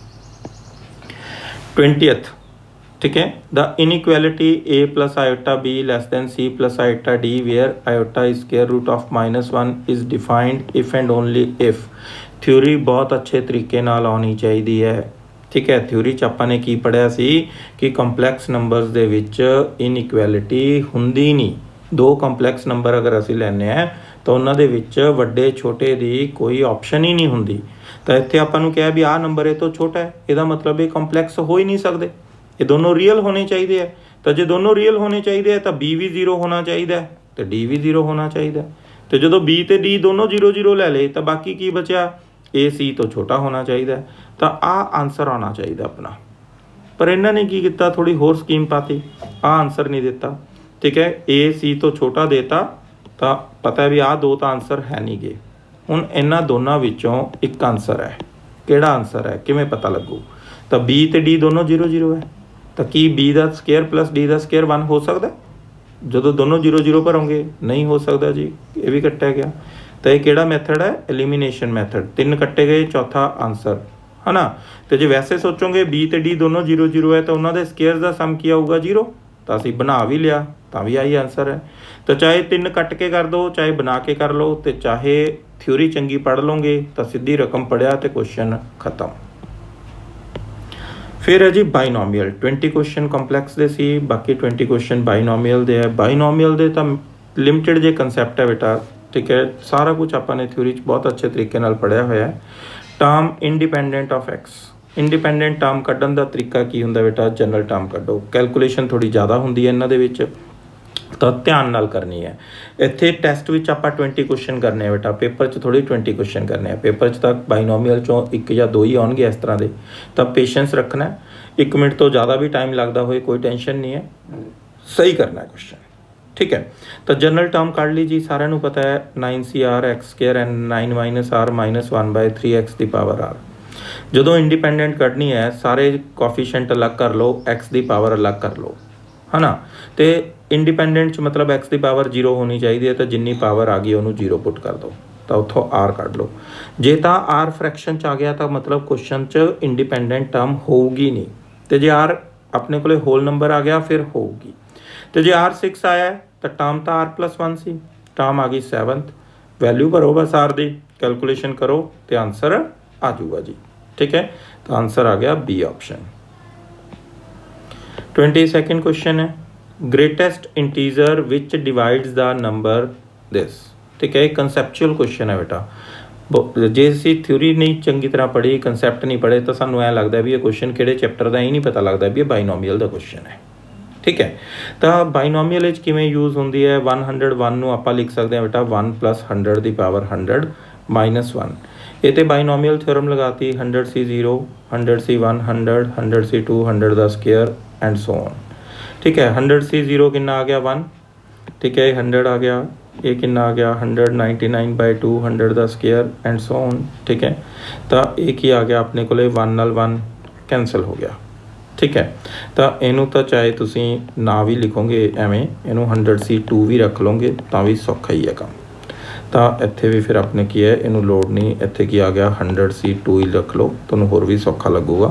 20th, ठीक है, the inequality a plus iota b less than c plus iota d where iota is square root of -1 is defined if and only if। Theory ਬਹੁਤ ਅੱਛੇ ਤਰੀਕੇ ਨਾਲ ਆਉਣੀ ਚਾਹੀਦੀ ਹੈ, ਠੀਕ ਹੈ। ਥਿਊਰੀ 'ਚ ਆਪਾਂ ਨੇ ਕੀ ਪੜ੍ਹਿਆ ਸੀ ਕਿ ਕੰਪਲੈਕਸ ਨੰਬਰਸ ਦੇ ਵਿੱਚ ਇਨਇਕੁਐਲਿਟੀ ਹੁੰਦੀ ਨਹੀਂ। ਦੋ ਕੰਪਲੈਕਸ ਨੰਬਰ ਅਗਰ ਅਸੀਂ ਲੈਂਦੇ ਹਾਂ ਤਾਂ ਉਹਨਾਂ ਦੇ ਵਿੱਚ ਵੱਡੇ ਛੋਟੇ ਦੀ ਕੋਈ ਆਪਸ਼ਨ ਹੀ ਨਹੀਂ ਹੁੰਦੀ। ਤਾਂ ਇੱਥੇ ਆਪਾਂ ਨੂੰ ਕਿਹਾ ਵੀ ਆਹ ਨੰਬਰ ਇਹ ਤੋਂ ਛੋਟਾ ਹੈ, ਇਹਦਾ ਮਤਲਬ ਇਹ ਕੰਪਲੈਕਸ ਹੋ ਹੀ ਨਹੀਂ ਸਕਦੇ, ਇਹ ਦੋਨੋਂ ਰੀਅਲ ਹੋਣੇ ਚਾਹੀਦੇ ਹੈ। ਤਾਂ ਜੇ ਦੋਨੋਂ ਰੀਅਲ ਹੋਣੇ ਚਾਹੀਦੇ ਹੈ ਤਾਂ b ਵੀ 0 ਹੋਣਾ ਚਾਹੀਦਾ ਅਤੇ d ਵੀ 0 ਹੋਣਾ ਚਾਹੀਦਾ। ਅਤੇ ਜਦੋਂ b ਅਤੇ d ਦੋਨੋਂ 0-0 ਲੈ ਲਏ ਤਾਂ ਬਾਕੀ ਕੀ ਬਚਿਆ, a c ਤੋਂ ਛੋਟਾ ਹੋਣਾ ਚਾਹੀਦਾ। ਤਾਂ ਆਹ ਆਨਸਰ ਆਉਣਾ ਚਾਹੀਦਾ ਆਪਣਾ, ਪਰ ਇਹਨਾਂ ਨੇ ਕੀ ਕੀਤਾ, ਥੋੜ੍ਹੀ ਹੋਰ ਸਕੀਮ ਪਾਤੀ, ਆਹ ਆਨਸਰ ਨਹੀਂ ਦਿੱਤਾ, ਠੀਕ ਹੈ। a c ਤੋਂ ਛੋਟਾ ਦੇਤਾ ਤਾਂ ਪਤਾ ਵੀ ਆਹ ਦੋ ਤਾਂ ਆਨਸਰ ਹੈ ਨਹੀਂ ਗੇ। ਹੁਣ ਇਹਨਾਂ ਦੋਨਾਂ ਵਿੱਚੋਂ ਇੱਕ ਆਨਸਰ ਹੈ, ਕਿਹੜਾ ਆਨਸਰ ਹੈ ਕਿਵੇਂ ਪਤਾ ਲੱਗੂ। ਤਾਂ b ਅਤੇ d ਦੋਨੋਂ 0-0 ਹੈ, ਤਾਂ ਕੀ b ਦਾ ਸਕੁਅਰ ਪਲੱਸ d ਦਾ ਸਕੁਅਰ 1 ਹੋ ਸਕਦਾ ਜਦੋਂ ਦੋਨੋਂ 0-0 ਭਰੋਂਗੇ? ਨਹੀਂ ਹੋ ਸਕਦਾ ਜੀ, ਇਹ ਵੀ ਕੱਟਿਆ ਗਿਆ। ਤਾਂ ਇਹ ਕਿਹੜਾ ਮੈਥਡ ਹੈ, ਐਲੀਮੀਨੇਸ਼ਨ ਮੈਥਡ। 3 ਕੱਟੇ ਗਏ, ਚੌਥਾ ਆਨਸਰ, ਹੈ ਨਾ। ਅਤੇ ਜੇ ਵੈਸੇ ਸੋਚੋਗੇ b ਅਤੇ d ਦੋਨੋਂ 0-0 ਹੈ ਤਾਂ ਉਹਨਾਂ ਦੇ ਸਕੁਅਰ ਦਾ ਸਮ ਕੀ ਆਊਗਾ 0। ਤਾਂ ਅਸੀਂ ਬਣਾ ਵੀ ਲਿਆ ਤਾਂ ਵੀ ਆਹੀ ਆਨਸਰ ਹੈ। ਤਾਂ ਚਾਹੇ 3 ਕੱਟ ਕੇ ਕਰ ਦਿਓ, ਚਾਹੇ ਬਣਾ ਕੇ ਕਰ ਲਓ, ਅਤੇ ਚਾਹੇ ਥਿਊਰੀ ਚੰਗੀ ਪੜ੍ਹ ਲਓਗੇ ਤਾਂ ਸਿੱਧੀ ਰਕਮ ਪੜ੍ਹਿਆ ਅਤੇ ਕੁਐਸਚਨ ਖਤਮ। ਫਿਰ ਹੈ ਜੀ ਬਾਈਨੋਮੀਅਲ। 20 ਕੁਐਸਚਨ ਕੰਪਲੈਕਸ ਦੇ ਸੀ, ਬਾਕੀ 20 ਕੁਐਸਚਨ ਬਾਈਨੋਮੀਅਲ ਦੇ ਹੈ। ਬਾਈਨੋਮੀਅਲ ਦੇ ਤਾਂ ਲਿਮਿਟਡ ਜੇ ਕੰਸੈਪਟ ਹੈ ਬੇਟਾ, ਠੀਕ ਹੈ। ਸਾਰਾ ਕੁਝ ਆਪਾਂ ਨੇ ਥਿਊਰੀ 'ਚ ਬਹੁਤ ਅੱਛੇ ਤਰੀਕੇ ਨਾਲ ਪੜ੍ਹਿਆ ਹੋਇਆ ਹੈ। Term independent of x, independent term ਕੱਢਣ ਦਾ ਤਰੀਕਾ ਕੀ ਹੁੰਦਾ ਬੇਟਾ, ਜਨਰਲ ਟਰਮ ਕੱਢੋ। ਕੈਲਕੂਲੇਸ਼ਨ ਥੋੜ੍ਹੀ ਜ਼ਿਆਦਾ ਹੁੰਦੀ ਹੈ ਇਹਨਾਂ ਦੇ ਵਿੱਚ, ਤਾਂ ਧਿਆਨ ਨਾਲ ਕਰਨੀ ਹੈ। ਇੱਥੇ ਟੈਸਟ ਵਿੱਚ ਆਪਾਂ 20 ਕੁਐਸਚਨ ਕਰਨੇ ਆ ਬੇਟਾ, ਪੇਪਰ 'ਚ ਥੋੜ੍ਹੀ 20 ਕੁਐਸਚਨ ਕਰਨੇ ਆ। ਪੇਪਰ 'ਚ ਤਾਂ ਬਾਈਨੋਮੀਅਲ 'ਚੋਂ 1 ਜਾਂ 2 ਹੀ ਆਉਣਗੇ ਇਸ ਤਰ੍ਹਾਂ ਦੇ। ਤਾਂ ਪੇਸ਼ੈਂਸ ਰੱਖਣਾ, 1 ਮਿੰਟ ਤੋਂ ਜ਼ਿਆਦਾ ਵੀ ਟਾਈਮ ਲੱਗਦਾ ਹੋਏ ਕੋਈ ਟੈਨਸ਼ਨ ਨਹੀਂ ਹੈ, ਸਹੀ ਕਰਨਾ ਕੁਐਸਚਨ, ਠੀਕ ਹੈ। ਤਾਂ ਜਨਰਲ ਟਰਮ ਕੱਢ ਲਈ ਜੀ, ਸਾਰਿਆਂ ਨੂੰ ਪਤਾ ਹੈ 9cr x square and 9 - r - 1/3x the power r। ਜਦੋਂ ਇੰਡੀਪੈਂਡੈਂਟ ਕੱਢਣੀ ਹੈ ਸਾਰੇ ਕੋਐਫੀਸ਼ੀਐਂਟ ਅਲੱਗ ਕਰ ਲਓ, x ਦੀ ਪਾਵਰ ਅਲੱਗ ਕਰ ਲਓ, ਹੈ ਨਾ। ਅਤੇ ਇੰਡੀਪੈਂਡੈਂਟ 'ਚ ਮਤਲਬ x ਦੀ ਪਾਵਰ 0 ਹੋਣੀ ਚਾਹੀਦੀ ਹੈ, ਤਾਂ ਜਿੰਨੀ ਪਾਵਰ ਆ ਗਈ ਉਹਨੂੰ 0 ਪੁੱਟ ਕਰ ਦਿਓ, ਤਾਂ ਉੱਥੋਂ r ਕੱਢ ਲਓ। ਜੇ ਤਾਂ r ਫਰੈਕਸ਼ਨ 'ਚ ਆ ਗਿਆ ਤਾਂ ਮਤਲਬ ਕੁਐਸਚਨ 'ਚ ਇੰਡੀਪੈਂਡੈਂਟ ਟਰਮ ਹੋਊਗੀ ਨਹੀਂ, ਅਤੇ ਜੇ r ਆਪਣੇ ਕੋਲ ਹੋਲ ਨੰਬਰ ਆ ਗਿਆ ਫਿਰ ਹੋਊਗੀ। ਅਤੇ ਜੇ r 6 ਆਇਆ ਤਾਂ ਟਰਮ ਤਾਂ r+1 ਸੀ, ਟਰਮ ਆ ਗਈ 7th, ਵੈਲਿਊ ਭਰੋ ਬਸ r ਦੀ, ਕੈਲਕੂਲੇਸ਼ਨ ਕਰੋ ਅਤੇ ਆਨਸਰ ਆ ਜਾਊਗਾ ਜੀ, ਠੀਕ ਹੈ। ਤਾਂ ਆਨਸਰ ਆ ਗਿਆ B ਆਪਸ਼ਨ। 22nd ਕੁਐਸਚਨ ਹੈ, ਗ੍ਰੇਟੈਸਟ ਇੰਟੀਜ਼ਰ ਵਿਚ ਡਿਵਾਈਡਸ ਦਾ ਨੰਬਰ ਦਿਸ, ਠੀਕ ਹੈ। ਇਹ ਕੰਸੈਪਚੁਅਲ ਕੁਐਸਚਨ ਹੈ ਬੇਟਾ। ਜੇ ਅਸੀਂ ਥਿਊਰੀ ਨਹੀਂ ਚੰਗੀ ਤਰ੍ਹਾਂ ਪੜ੍ਹੀ, ਕੰਸੈਪਟ ਨਹੀਂ ਪੜ੍ਹੇ, ਤਾਂ ਸਾਨੂੰ ਐਂ ਲੱਗਦਾ ਵੀ ਇਹ ਕੁਐਸਚਨ ਕਿਹੜੇ ਚੈਪਟਰ ਦਾ, ਇਹ ਨਹੀਂ ਪਤਾ ਲੱਗਦਾ ਵੀ ਇਹ ਬਾਈਨੋਮੀਅਲ ਦਾ ਕੁਐਸਚਨ ਹੈ, ਠੀਕ ਹੈ। ਤਾਂ ਬਾਈਨੋਮੀਅਲ ਵਿੱਚ ਕਿਵੇਂ ਯੂਜ਼ ਹੁੰਦੀ ਹੈ, 101 ਨੂੰ ਆਪਾਂ ਲਿਖ ਸਕਦੇ ਹਾਂ ਬੇਟਾ 1 + 100 ਦੀ ਪਾਵਰ 100 - 1। ਇਹ ਤੇ ਬਾਈਨੋਮੀਅਲ ਥਿਓਰਮ ਲਗਾਤੀ, 100c 0, 100c 1, 100c 2, 100 ਦਾ ਸਕੁਅਰ ਐਂਡ ਸੋ ਔਨ, ਠੀਕ ਹੈ। 100c 0 ਕਿੰਨਾ ਆ ਗਿਆ 1, ਠੀਕ ਹੈ। 100 ਆ ਗਿਆ, ਇਹ ਕਿੰਨਾ ਆ ਗਿਆ 199/2, 100 ਦਾ ਸਕੁਅਰ ਐਂਡ ਸੋ ਔਨ, ਠੀਕ ਹੈ। ਤਾਂ ਇਹ ਕੀ ਆ ਗਿਆ ਆਪਣੇ ਕੋਲ, 1 ਨਾਲ 1 ਕੈਂਸਲ ਹੋ ਗਿਆ, ਠੀਕ ਹੈ। ਤਾਂ ਇਹਨੂੰ ਤਾਂ ਚਾਹੇ ਤੁਸੀਂ ਨਾ ਵੀ ਲਿਖੋਗੇ ਐਵੇਂ, ਇਹਨੂੰ 100c 2 ਵੀ ਰੱਖ ਲਓਗੇ ਤਾਂ ਵੀ ਸੌਖਾ ਹੀ ਹੈ ਕੰਮ। तो इत्थे भी फिर अपने की है इनू लोड़ नहीं, इत्थे की आ गया 100 2 ही रख लो, तुहानूं होर भी सौखा लगूगा।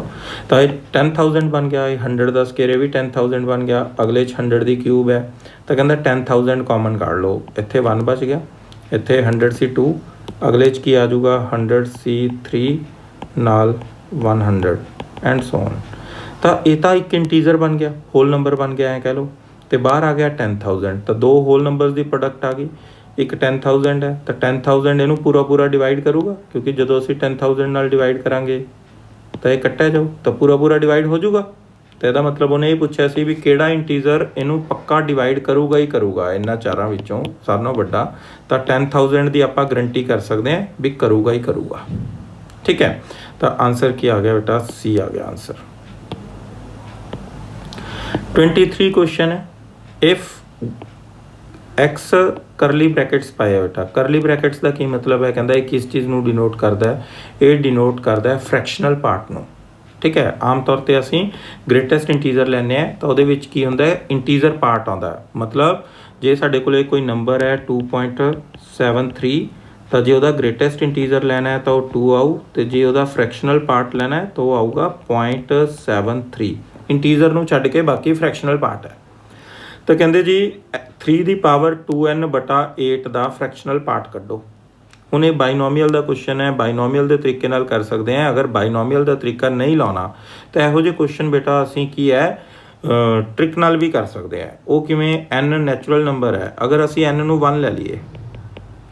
तो ये 10,000 बन गया, ये 100 का स्केयर भी 10,000 बन गया, अगले 100 की क्यूब है तो कहता 10,000 कॉमन काढ़ लो, इत्थे 1 बच गया, इत्थे 100 2, अगले की आ जाऊगा 100 3 नाल 100 एंड सो ऑन। तो ये तो एक इंटीजर बन गया, होल नंबर बन गया है कह लो, तो बाहर आ गया 10,000, तो दो होल नंबर्स की प्रोडक्ट आ गई, एक 10,000 है तो 10,000 इनू पूरा पूरा डिवाइड करूगा, क्योंकि जो असी 10,000 नाल डिवाइड करांगे तो ये कट्टिया जाऊ तो पूरा पूरा डिवाइड हो जाऊगा। तो यदा मतलब उन्हें ये पूछा सी भी किहड़ा इंटीजर इनू पक्का डिवाइड करूगा ही करूगा इन्हां चारां विचों सारे नालों वड्डा, तो 10,000 की आपां गारंटी कर सकते हैं भी करूगा ही करूगा। ठीक है, तो आंसर की आ गया बेटा, सी आ गया आंसर। 23 क्वेश्चन है, इफ एक्स करली ब्रैकेट्स पाया बेटा, करली ब्रैकेट्स का की मतलब है, कहता है किस चीज़ को डिनोट करता है, ये डिनोट करता है फ्रैक्शनल पार्ट को। ठीक है, आम तौर पर असी ग्रेटेस्ट इंटीजर लैने तो वो की होंगे इंटीजर पार्ट आता है, मतलब जे साडे कोले कोई नंबर है 2.73 तो जे वह ग्रेटेस्ट इंटीजर लेना है तो 2 आऊ, तो जे वह फ्रैक्शनल पार्ट लेना है तो आऊगा 0.73, इंटीजर नूं छड्ड के बाकी फ्रैक्शनल पार्ट है। तो कहते जी 3 की पावर 2n/8 का फ्रैक्शनल पार्ट कड्डो। हुण ये बाइनोमीअल का क्वेश्चन है, बाइनोमीअल के तरीके नाल कर सकते हैं, अगर बाइनोमीअल का तरीका नहीं लाना तो यहो जे क्वेश्चन बेटा असी की है ट्रिक नाल भी कर सकते हैं। वो किवें, n नैचुरल नंबर है, अगर असी n नूं 1 ले लीए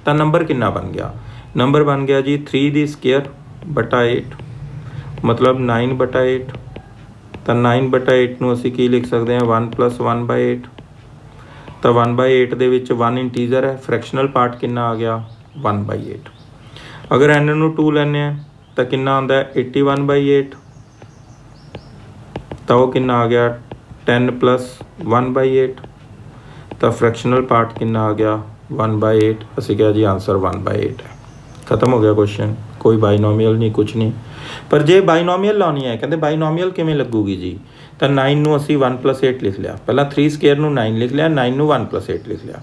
तो नंबर कितना बन गया, नंबर बन गया जी 3 की स्केयर बटा 8, मतलब 9/8, तो 9/8 नूं असी की लिख सकते हैं 1 + 1/8, तो 1/8 दे विच 1 इंटीजर है, फ्रैक्शनल पार्ट कितना आ गया 1/8। अगर n नूं 2 लैने तो कितना आंदा है 81/8, तो वो कितना आ गया 10 + 1/8, तो फ्रैक्शनल पार्ट कितना आ गया 1/8। असी क्या जी आंसर 1/8 है, खत्म हो गया क्वेश्चन, कोई बाइनोमीअल नहीं कुछ नहीं। पर जे बाइनोमीअल लानी है, कहते बाइनोमीअल किमें लगूगी जी, तो 9 नूं असी 1 + 8 लिख लिया, पहला 3 स्केयर नूं 9 लिख लिया, 9 नूं 1 + 8 लिख लिया,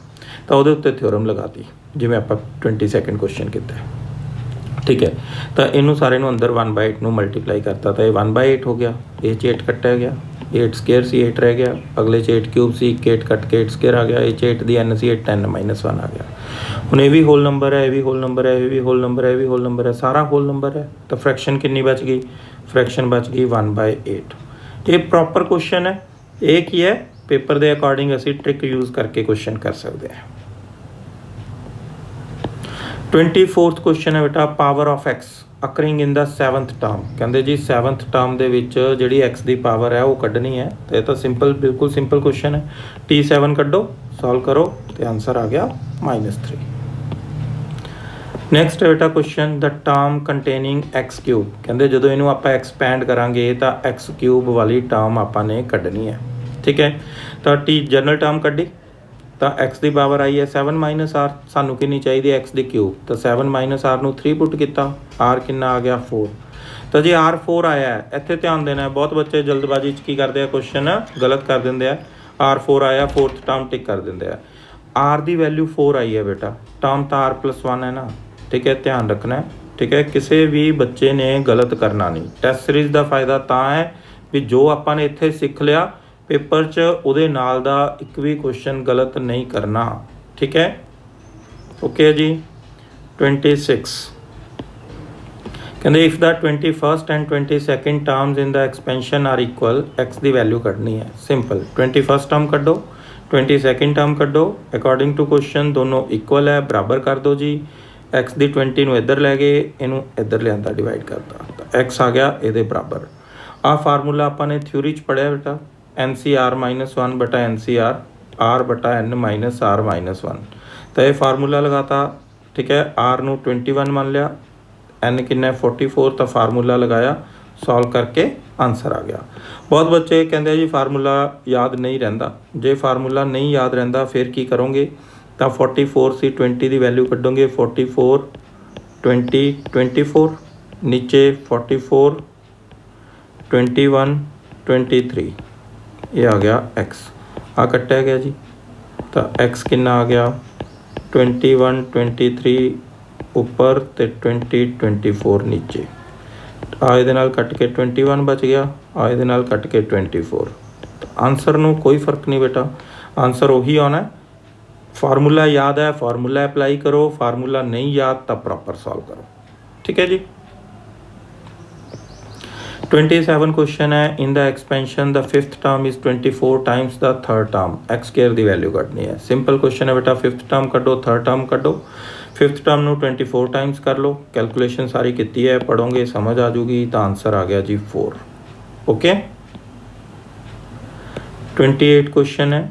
तो वो उत्ते थ्योरम लगाती जिवें आपां 22 क्वेश्चन किया। ठीक है, तो इनू सारे नूं अंदर 1/8 नूं मल्टीप्लाई करता तो ये 1/8 हो गया, ये 8 कट्टिया गया, 8 स्केयर सी 8 रह गया, अगले 8 क्यूब सी 8 कट के 8 स्केयर आ गया, ये 8 दी n सी 10 - 1 आ गया। हुण ये भी होल नंबर है, ये भी होल नंबर है, ये भी होल नंबर है, ये भी होल नंबर है, सारा होल नंबर है, तो फ्रैक्शन कितनी बच गई, फ्रैक्शन बच गई 1/8। ये प्रॉपर क्वेश्चन है, एक ही है, पेपर के अकॉर्डिंग असी ट्रिक यूज़ करके क्वेश्चन कर सकते हैं। 24th क्वेश्चन है बेटा, power of x occurring in the 7th term. कहते जी 7th टर्म के जी एक्स की पावर है वो कढ़नी है, तो यह तो सिंपल, बिल्कुल सिंपल क्वेश्चन है। T7 कढ़ो, सॉल्व करो, तो आंसर आ गया -3। नैक्सट है बेटा question, the term containing x cube. कहते जो इनू आप एक्सपैंड करांगे तो x क्यूब वाली टर्म आपने कढ़नी है। ठीक है, तो टी जनरल टर्म कढ़ी, तो x की पावर आई है 7 - r, सानू कितनी चाहिए x की क्यूब, तो 7 - r नूं 3 पुट किया, r कितना आ गया 4। तो जे r4 आया है, इत्थे ध्यान देना है, बहुत बच्चे जल्दबाजी की करते हैं, क्वेश्चन गलत कर देंगे हैं। r4 आया, 4th टर्म टिक कर देंगे हैं, r की वैल्यू 4 आई है बेटा, टर्म तो r+1 है ना। ठीक है, ध्यान रखना है। ठीक है, किसी भी बच्चे ने गलत करना नहीं। टैस्ट सीरीज़ का फायदा तो है भी जो आपने इत्थे सीख लिया, पेपर च उहदे नाल दा एक भी क्वेश्चन गलत नहीं करना। ठीक है, ओके जी। 26 कहते if the 21st and 22nd terms in the expansion are equal, x की वैल्यू कढ़नी है, सिंपल। 21st टर्म कढ़ो, 22nd टर्म कढ़ो, अकॉर्डिंग टू क्वेश्चन दोनों इक्वल है, बराबर कर दो जी। एक्स की 20 नूं इधर लै गए, इनू इधर लिया डिवाइड करता, तो एक्स आ गया ये बराबर। आ फार्मूला आपने थ्योरी च पढ़िया बेटा, NCR - 1/NCR R/n - R-1, तो ये फार्मूला लगाता। ठीक है, R नूं 21 मान लिया, N कितना 44, तो फार्मूला लगाया, सॉल्व करके आंसर आ गया। बहुत बच्चे कहते जी फार्मूला याद नहीं रहिंदा, जे फार्मूला नहीं याद रहिंदा फिर की करोगे, तो 44 सी 20 की वैल्यू कढ़ोगे, 44 20 24, नीचे 44 21 23, ये आ गया x, आ कट्टिया गया जी, तो x कितना आ गया 21 23 ਉੱਪਰ ਤੇ 20 24 ਨੀਚੇ। ਆ ਇਹਦੇ ਨਾਲ ਕੱਟ ਕੇ 21 ਬਚ ਗਿਆ, ਆ ਇਹਦੇ ਨਾਲ ਕੱਟ ਕੇ 24। ਆਨਸਰ ਨੂੰ ਕੋਈ ਫਰਕ ਨਹੀਂ ਬੇਟਾ, ਆਨਸਰ ਉਹੀ ਆਉਣਾ। फार्मूला याद है, फार्मूला अप्लाई करो, फार्मूला नहीं याद तब प्रॉपर सॉल्व करो। ठीक है जी। 27 क्वेश्चन है। In the expansion the fifth term is 24 times the third term, x square की वैल्यू कटनी है। सिंपल क्वेश्चन है बेटा, फिफ्थ टर्म कड्डो, थर्ड टर्म कड्डो। फिफ्थ टर्म ਨੂੰ 24 टाइम्स कर लो, कैलकुलेशन सारी की है, पढ़ोगे समझ आ जूगी। तो आंसर आ गया जी 4। ओके। 28 क्वेश्चन है,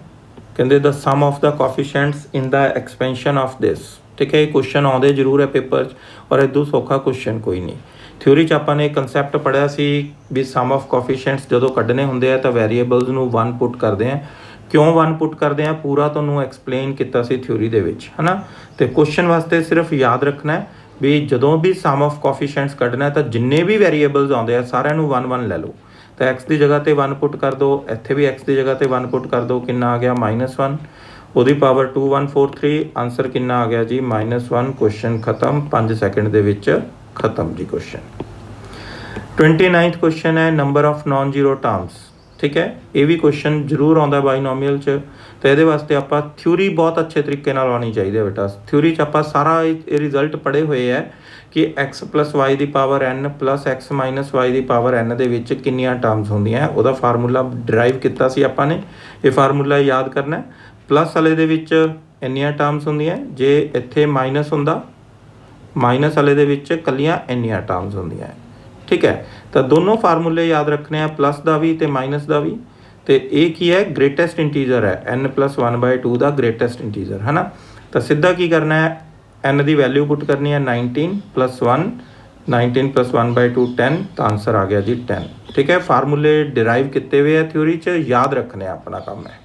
कहते the sum of the coefficients in the expansion of this. ठीक है, क्वेश्चन आते जरूर है पेपर और इदू सौखा क्वेश्चन कोई नहीं। थ्योरी च आपां ने कंसैप्ट पढ़िया सी भी सम ऑफ कोफिशिएंट्स जो कड्ढने होंदे तो वेरीएबल्स नूं 1 पुट करते हैं। क्यों 1 पुट करते हैं पूरा तुहानूं एक्सप्लेन किया सी थ्योरी दे विच, है ना। तो क्वेश्चन वास्ते सिर्फ याद रखना है भी जदों भी सम ऑफ कोफिशिएंट्स कड्ढना है तो जिन्ने भी वेरीएबल्स आउंदे आ सारिਆਂ ਨੂੰ 1 1 ले लो। तो एक्स की जगह पर 1 पुट कर दो, इत्थे भी एक्स की जगह पर 1 पुट कर दो, कितना आ गया -1, ਉਹਦੀ पावर 2143। आंसर कितना आ गया जी -1। क्वेश्चन खत्म, 5 सेकंड ਦੇ ਵਿੱਚ खत्म जी क्वेश्चन। 29th क्वेश्चन है number of non zero terms. ठीक है, ये भी क्वेश्चन जरूर आता बाईनोमियल च। तो ये वास्ते आप थ्योरी बहुत अच्छे तरीके नाल आनी चाहिए बेटा। थ्योरी च आप सारा रिजल्ट पढ़े हुए है कि x + y की पावर n + x - y की पावर n दे विच कितनियां टर्म्स होंदियां, उहदा फार्मूला डिराइव किया सी आपां ने। ये फार्मूला याद करना है। प्लस वाले दे विच इन्नियां टर्म्स होंदियां, जे इत्थे माइनस हुंदा माइनस वाले दे विच कल्लियां इन्नियां टर्म्स होंदियां। ठीक है, तो दोनों फार्मूले याद रखने हैं, प्लस का भी तो माइनस का भी। तो एक ही है ग्रेटेस्ट इंटीजर है, n + 1/2 का ग्रेटेस्ट इंटीजर, है ना। तो सीधा की करना है, n की वैल्यू पुट करनी है 19 + 1, 19 + 1/2 10। तो आंसर आ गया जी 10। ठीक है, फार्मूले डिराइव किए हुए हैं थ्योरी च, याद रखने अपना काम है।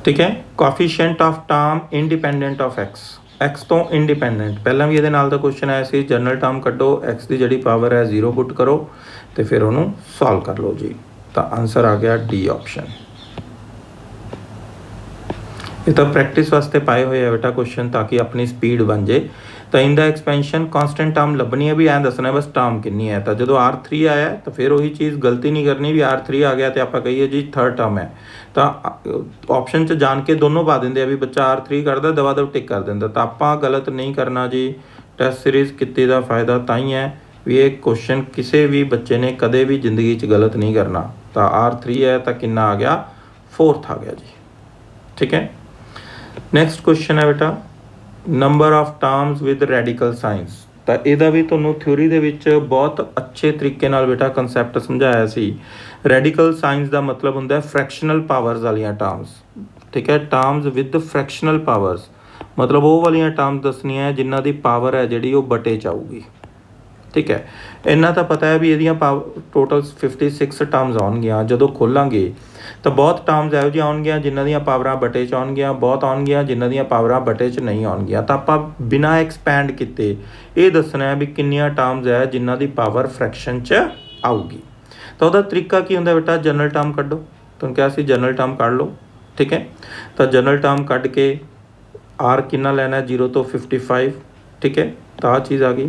ठीक है, coefficient of term independent of x तो इंडिपेंडेंट। पहला भी ये नाल दा क्वेश्चन आया सी, जनरल टर्म कड्डो, एक्स की जी पावर है 0 पुट करो तो फिर उन्होंने सॉल्व कर लो जी। तो आंसर आ गया डी ऑप्शन। ये तो प्रैक्टिस वास्ते पाए हुए है बेटा क्वेश्चन, ताकि अपनी स्पीड बन जाए। तो in the expansion constant term लभनी है, भी ऐ दसना बस टर्म कितनी है। तो जो R3 आया तो फिर वही चीज़ गलती नहीं करनी भी R3 आ गया तो आप कहिए जी थर्ड टर्म है। तो ऑप्शन च जान के दोनों पा देंगे भी बच्चा R3 करता दवा दव टिक कर देंगे। तो आप गलत नहीं करना जी। टैस्ट सीरीज़ कितने का फायदा ताई है भी ये क्वेश्चन किसी भी बच्चे ने कदे भी जिंदगी च गलत नहीं करना। तो R3 है तो कितना आ गया 4th आ गया जी। ठीक है, नैक्सट क्वेश्चन है बेटा number of terms with radical science. तो यदा भी तुहानूं थ्योरी दे विच बहुत अच्छे तरीके नाल बेटा कंसैप्ट समझाया सी। रेडिकल साइंस का मतलब हुंदा फ्रैक्शनल पावर्स वालियां टर्म्स। ठीक है, टर्म्स विद फ्रैक्शनल पावर्स मतलब वो वालियां टर्म्स दसनियां है जिन्हां दी पावर है जिहड़ी वो बटे च आऊगी। ठीक है, इन्ना तो पता है भी ये टोटल 56 टर्म्स आउणगियां। जदों खोलांगे तो बहुत टर्म्स इहो जिहियां आउणगियां जिन्हां दीयां पावरां बटे च आउणगियां, बहुत आउणगियां जिन्हां दीयां पावरां बटे च नहीं आउणगियां। तो आपां बिना एक्सपैंड कीते ये दसना है भी कितनियां टर्म्स है जिन्हां दी पावर फ्रैक्शन च आऊगी। तो वह तरीका की होंदा बेटा, जनरल टर्म कड्डो। तुहानूं कहा सी जनरल टर्म कढ लो। ठीक है, तो जनरल टर्म कढ के R कितना लेना है 0 तो 55। ठीक है, तो आ चीज़ आ गई।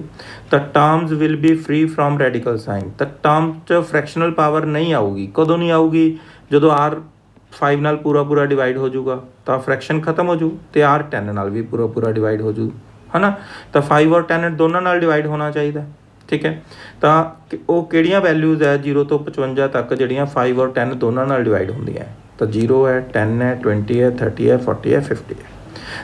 तो terms will be free from radical sign. तो टर्म च फ्रैक्शनल पावर नहीं आऊगी। कदों नहीं आऊगी जो R 5 नाल पूरा पूरा डिवाइड हो जाऊगा तो फ्रैक्शन खत्म हो जू, तो R 10 नाल भी पूरा पूरा डिवाइड हो जू, है ना। तो 5 और 10 दोनों नाल डिवाइड होना चाहिए। ठीक है, तो वो किहड़ियां वैल्यूज़ है 0 तो 55 तक जिहड़ियां 5 और 10 दोनों नाल डिवाइड होंदियां। तो 0 है, 10 है, 20 है, 30 है, 40 है, 50 है।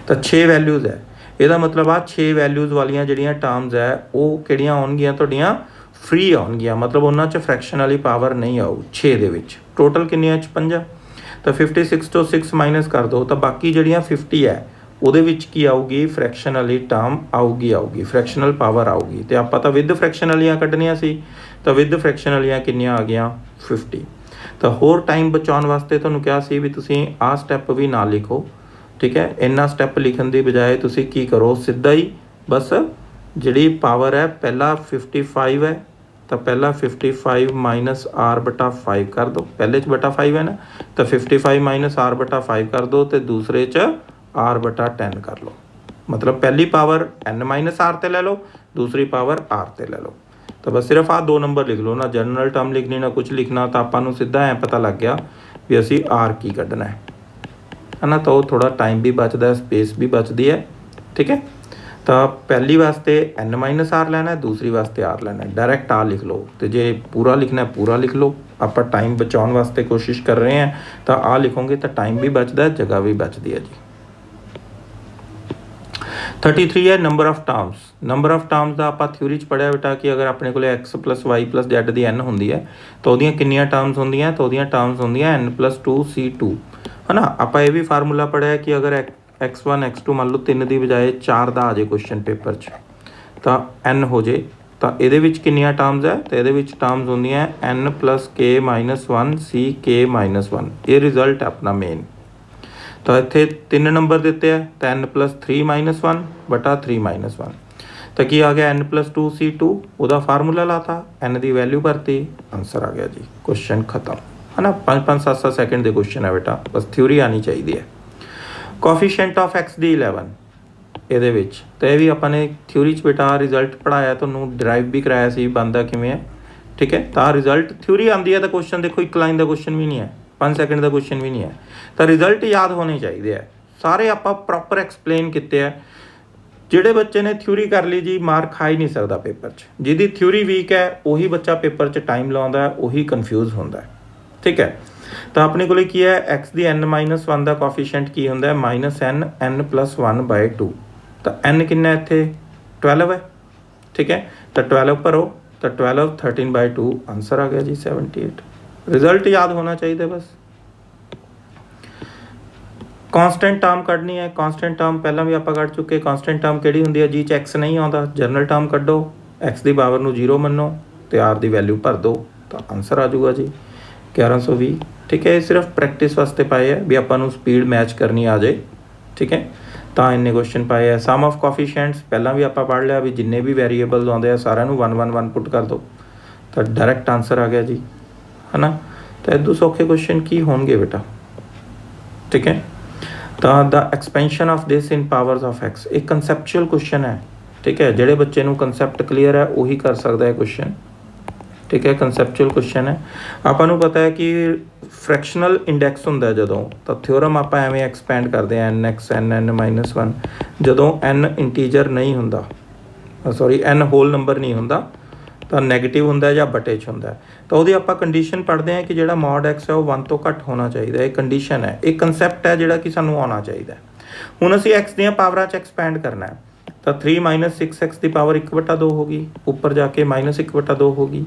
तो 6 वैल्यूज़ है। ਇਹਦਾ मतलब आ 6 वैल्यूज़ वालियां ਜਿਹੜੀਆਂ टर्म्स है वो ਕਿਹੜੀਆਂ ਆਉਣਗੀਆਂ ਤੁਹਾਡੀਆਂ फ्री ਆਉਣਗੀਆਂ। मतलब ਉਹਨਾਂ 'ਚ फ्रैक्शन वाली पावर नहीं आऊ 6 ਦੇ ਵਿੱਚ। टोटल ਕਿੰਨੀਆਂ 56। तो 56 ਤੋਂ 6 माइनस कर दो तो बाकी ਜਿਹੜੀਆਂ 50 है ਉਹਦੇ ਵਿੱਚ ਕੀ ਆਊਗੀ फ्रैक्शन वाली टर्म आऊगी फ्रैक्शनल पावर आऊगी। तो ਆਪਾਂ ਤਾਂ विद फ्रैक्शन वालियां ਕੱਢਣੀਆਂ ਸੀ। तो विद फ्रैक्शन वालियां ਕਿੰਨੀਆਂ ਆ ਗਈਆਂ 50। तो होर टाइम बचाउण वास्ते ਤੁਹਾਨੂੰ ਕਿਹਾ ਸੀ ਵੀ ਤੁਸੀਂ ਆਹ ਸਟੈਪ ਵੀ ਨਾ ਲਿਖੋ। ठीक है, इन्ना स्टैप लिखण की बजाय तुसी की करो सीधा ही बस जिहड़ी पावर है पहला 55 है तो पहला 55 माइनस आर बटा 5 कर दो, पहले च बटा 5 है ना, तो 55 माइनस आर बटा 5 कर दो, तो दूसरे च आर बटा 10 कर लो। मतलब पहली पावर एन माइनस आर ते ले लो, दूसरी पावर आर ते ले लो। तो बस सिर्फ आ 2 नंबर लिख लो ना, जनरल टर्म लिखनी ना कुछ लिखना, तो आपां नूं सीधा ऐ पता लग गया भी असी आर की कढ़ना है ना। तो थोड़ा टाइम भी बचता है, स्पेस भी बचती है, ठीक है। तो पहली वास्ते एन माइनस आर लैना है, दूसरी वास्ते आर लैना है, डायरैक्ट आ लिख लो। तो जे पूरा लिखना है पूरा लिख लो, आप टाइम बचाने वास्ते कोशिश कर रहे हैं तो आ लिखोगे तो टाइम भी बचता है, जगह भी बचती है जी। 33 है number of terms. Number of terms का आप थ्योरी पढ़िया बेटा कि अगर अपने को x plus y plus z की एन होंगी है तो वह कितनी टर्म्स होंगे, तो वह टर्म्स होंगे n+2c2 है ना। आप ये भी फार्मूला पढ़िया कि अगर x1 x2 मान लो 3 की बजाय 4 का आ जाए क्वेश्चन पेपर च, तो n हो जाए, तो ये कितनी टर्म्स है, तो ये टर्म्स होंगे n+k-1 ck-1, ये रिजल्ट है अपना मेन। तो इतने 3 नंबर दिते हैं, तो n+3-1 बटा 3-1, तो की आ गया n+2c2, वह फार्मूला लाता, n की वैल्यू भरती, आंसर आ गया जी, क्वेश्चन खत्म है ना। 5-5 7-7 सैकेंड के क्वेश्चन है बेटा, बस थ्योरी आनी चाहिए है। कोफिशिएंट ऑफ x ਦੀ 11 ਇਹਦੇ ਵਿੱਚ, तो ये भी अपने थ्योरी च बेटा रिजल्ट पढ़ाया, ਤੁਹਾਨੂੰ ਡਰਾਈਵ भी कराया सी बनता किमें है, ठीक है। तो रिजल्ट थ्योरी आती है तो क्वेश्चन देखो एक लाइन का क्वेश्चन भी नहीं है, 5 सैकेंड का क्वेश्चन भी नहीं है, तो रिजल्ट याद होने चाहिए है सारे। आप प्रॉपर एक्सप्लेन किए है, ਜਿਹੜੇ बच्चे ने थ्योरी कर ली जी मार्क खा ही नहीं सकता पेपर च, जिहदी थ्योरी वीक है वही बच्चा पेपर च टाइम लाउंदा है, वही कन्फ्यूज होंदा है, ठीक है। तो अपने को की है एक्स की n-1 का कोफिशिएंट की होंगे -n+1/2, तो n कितना इत्थे 12 है, ठीक है। तो 12 भरो, तो 12 13/2 आंसर आ गया जी 78। रिजल्ट याद होना चाहिए बस। कॉन्सटेंट टर्म कढ़नी है, कॉन्सटेंट टर्म पहला भी आप कढ़ चुके। कॉन्सटेंट टर्म किहड़ी हुंदी है जी च एक्स नहीं आता, जनरल टर्म कढ़ो, एक्स की पावर नूं 0 मनो, तो आर की वैल्यू भर दो, तो आंसर आ जाऊगा जी 1120, ठीक है। सिर्फ प्रैक्टिस वास्ते पाए है भी आपां नूं स्पीड मैच करनी आ जाए, ठीक है। तो इन्ने क्वेश्चन पाए है। सम ऑफ कोफिशिएंट्स पहला भी आप पढ़ लिया भी जिन्ने भी वेरीएबल आते हैं सारे 1-1-1 पुट कर दो, तो डायरैक्ट आंसर आ गया जी, है ना। तो इदों सौखे क्वेश्चन की होंगे बेटा, ठीक है। तो the expansion of this in powers of x एक कंसैप्चुअल क्वेश्चन है, ठीक है। जिहड़े बच्चे नूं कंसैप्ट क्लीयर है वही कर सकता है क्वेश्चन, ठीक है। कंसैप्चुअल क्वेश्चन है। आपां नूं पता है कि फ्रैक्शनल इंडैक्स हुंदा जदों, तो थ्योरम आप एवें एक्सपैंड करते हैं nx n-1 जदों n इंटीजर नहीं हुंदा, सॉरी n होल नंबर नहीं हुंदा, तो नैगेटिव हुंदा या बटे च हुंदा, तो वो आप कंडीशन पढ़ते हैं कि जो मॉड एक्स है वह 1 तो घट होना चाहिए, एक कंडीशन है, एक कंसैप्ट है जोड़ा कि सानू आना चाहिए। हुण असीं एक्स दी पावरां च एक्सपैंड करना है, तो 3 - 6x की पावर 1/2 होगी, ऊपर जाके -1/2 होगी।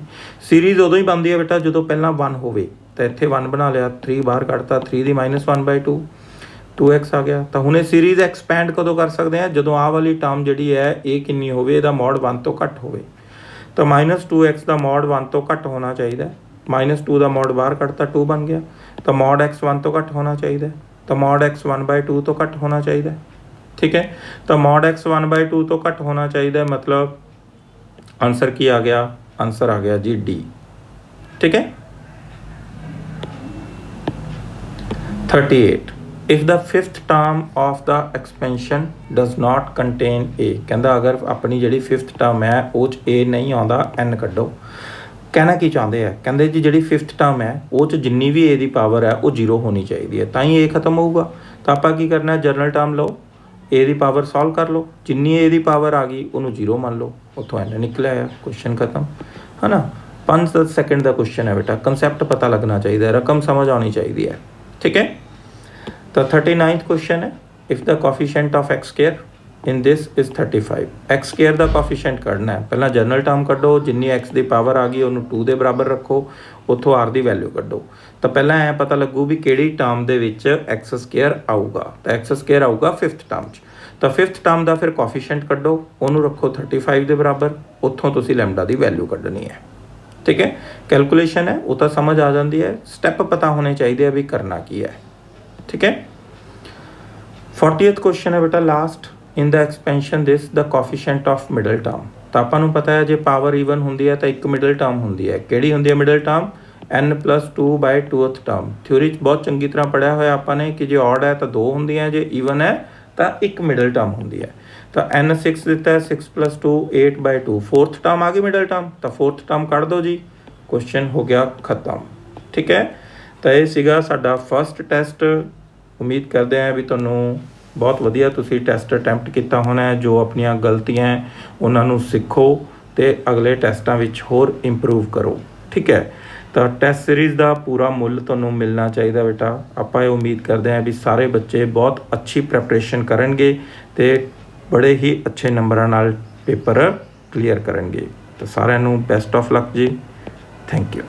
सीरीज़ उदों ही बनती है बेटा जो पहला 1 होवे, तो इत्थे 1 बना लिया, 3 बाहर कढ़ता, 3 की -1/2 2x आ गया। तो हुणे सीरीज़ एक्सपैंड कदों कर सकते हैं जदों आ वाली टर्म जिहड़ी है ये कितनी होवे, इहदा मॉड 1 तो घट होवे, तो -2x का मॉड 1 तो घट होना चाहिए, -2 का मॉड बाहर कढ़ता 2 बन गया, तो मॉड x 1 तो घट होना चाहिए, तो मॉड x 1/2 तो घट होना चाहिए, ठीक है। तो मॉड x 1/2 तो घट होना चाहिए, मतलब आंसर की आ गया, आंसर आ गया जी डी, ठीक है। 38 if the fifth term of the expansion does not contain a, कहता अगर अपनी जी फिफ्थ टर्म है वो ए नहीं आता, एन कढ़ो। कहना की चाहते हैं, कहते जी जी फिफ्थ टर्म है वो जिन्नी भी ए की पावर है वो 0 होनी चाहिए है, तो ही ए खत्म होगा। तो आप की करना है, जनरल टर्म लो, ए की पावर सॉल्व कर लो, जिन्नी ए की पावर आ गई उन्होंने 0 मान लो, उतों एन निकलिया है, क्वेश्चन खत्म, है ना। 5-10 सैकेंड का क्वेश्चन है बेटा, कंसैप्ट पता लगना चाहिए, रकम समझ आनी चाहिए है, ठीक है। तो 39th क्वेश्चन है, if the coefficient of x square in this is 35, x square का कोफिशिएंट कढ़ना है, पहला जनरल टर्म कढ़ो, जिन्नी एक्स की पावर आ गई उन्होंने 2 के बराबर रखो, उतों आर की वैल्यू कढ़ो, तो पहला ऐ पता लगू भी किहड़ी टर्म दे विच एक्स स्क्वायर आऊगा, तो एक्स स्क्वायर आऊगा फिफ्थ टर्म च, तो फिफ्थ टर्म का फिर कोफिशिएंट कढ़ो, उन्होंने रखो 35 के बराबर, उतों तुसीं लैम्डा की वैल्यू कढ़नी है, ठीक है। कैलकुलेशन है वो तो समझ आ जाती है, स्टैप पता होने चाहिए भी करना की है, ठीक है। 40th क्वेश्चन है बेटा last, in the expansion this the coefficient of middle term, ਤਾਂ ਆਪਾਂ ਨੂੰ ਪਤਾ ਹੈ ਜੇ ਪਾਵਰ ਈਵਨ ਹੁੰਦੀ ਹੈ ਤਾਂ ਇੱਕ ਮਿਡਲ ਟਰਮ ਹੁੰਦੀ ਹੈ। ਕਿਹੜੀ ਹੁੰਦੀ ਹੈ middle term? n+2/2th term. Theory 'ਚ ਬਹੁਤ ਚੰਗੀ ਤਰ੍ਹਾਂ ਪੜ੍ਹਿਆ ਹੋਇਆ ਆਪਾਂ ਨੇ ਕਿ ਜੇ ਔਡ ਹੈ ਤਾਂ 2 ਹੁੰਦੀਆਂ, ਜੇ ਈਵਨ ਹੈ ਤਾਂ ਇੱਕ ਮਿਡਲ ਟਰਮ ਹੁੰਦੀ ਹੈ। ਤਾਂ n6 ਦਿੱਤਾ ਹੈ, 6 + 2 8/2, ਫੋਰਥ ਟਰਮ ਆ ਗਈ ਮਿਡਲ ਟਰਮ, ਤਾਂ ਫੋਰਥ ਟਰਮ ਕੱਢ ਦਿਓ ਜੀ, ਕੁਐਸਚਨ ਹੋ ਗਿਆ ਖਤਮ। ਠੀਕ ਹੈ, ਤਾਂ ਇਹ ਸੀਗਾ ਸਾਡਾ ਫਸਟ ਟੈਸਟ। ਉਮੀਦ ਕਰਦੇ ਹਾਂ ਵੀ ਤੁਹਾਨੂੰ ਬਹੁਤ ਵਧੀਆ ਤੁਸੀਂ ਟੈਸਟ ਅਟੈਂਪਟ ਕੀਤਾ ਹੋਣਾ ਹੈ। ਜੋ ਆਪਣੀਆਂ ਗਲਤੀਆਂ ਹੈ ਉਹਨਾਂ ਨੂੰ ਸਿੱਖੋ ਅਤੇ ਅਗਲੇ ਟੈਸਟਾਂ ਵਿੱਚ ਹੋਰ ਇੰਪਰੂਵ ਕਰੋ। ਠੀਕ ਹੈ, ਤਾਂ ਟੈਸਟ ਸੀਰੀਜ਼ ਦਾ ਪੂਰਾ ਮੁੱਲ ਤੁਹਾਨੂੰ ਮਿਲਣਾ ਚਾਹੀਦਾ ਬੇਟਾ। ਆਪਾਂ ਇਹ ਉਮੀਦ ਕਰਦੇ ਹਾਂ ਵੀ ਸਾਰੇ ਬੱਚੇ ਬਹੁਤ ਅੱਛੀ ਪ੍ਰੈਪਰੇਸ਼ਨ ਕਰਨਗੇ ਅਤੇ ਬੜੇ ਹੀ ਅੱਛੇ ਨੰਬਰਾਂ ਨਾਲ ਪੇਪਰ ਕਲੀਅਰ ਕਰਨਗੇ। ਤਾਂ ਸਾਰਿਆਂ ਨੂੰ ਬੈਸਟ ਆਫ ਲੱਕ ਜੀ। Thank you.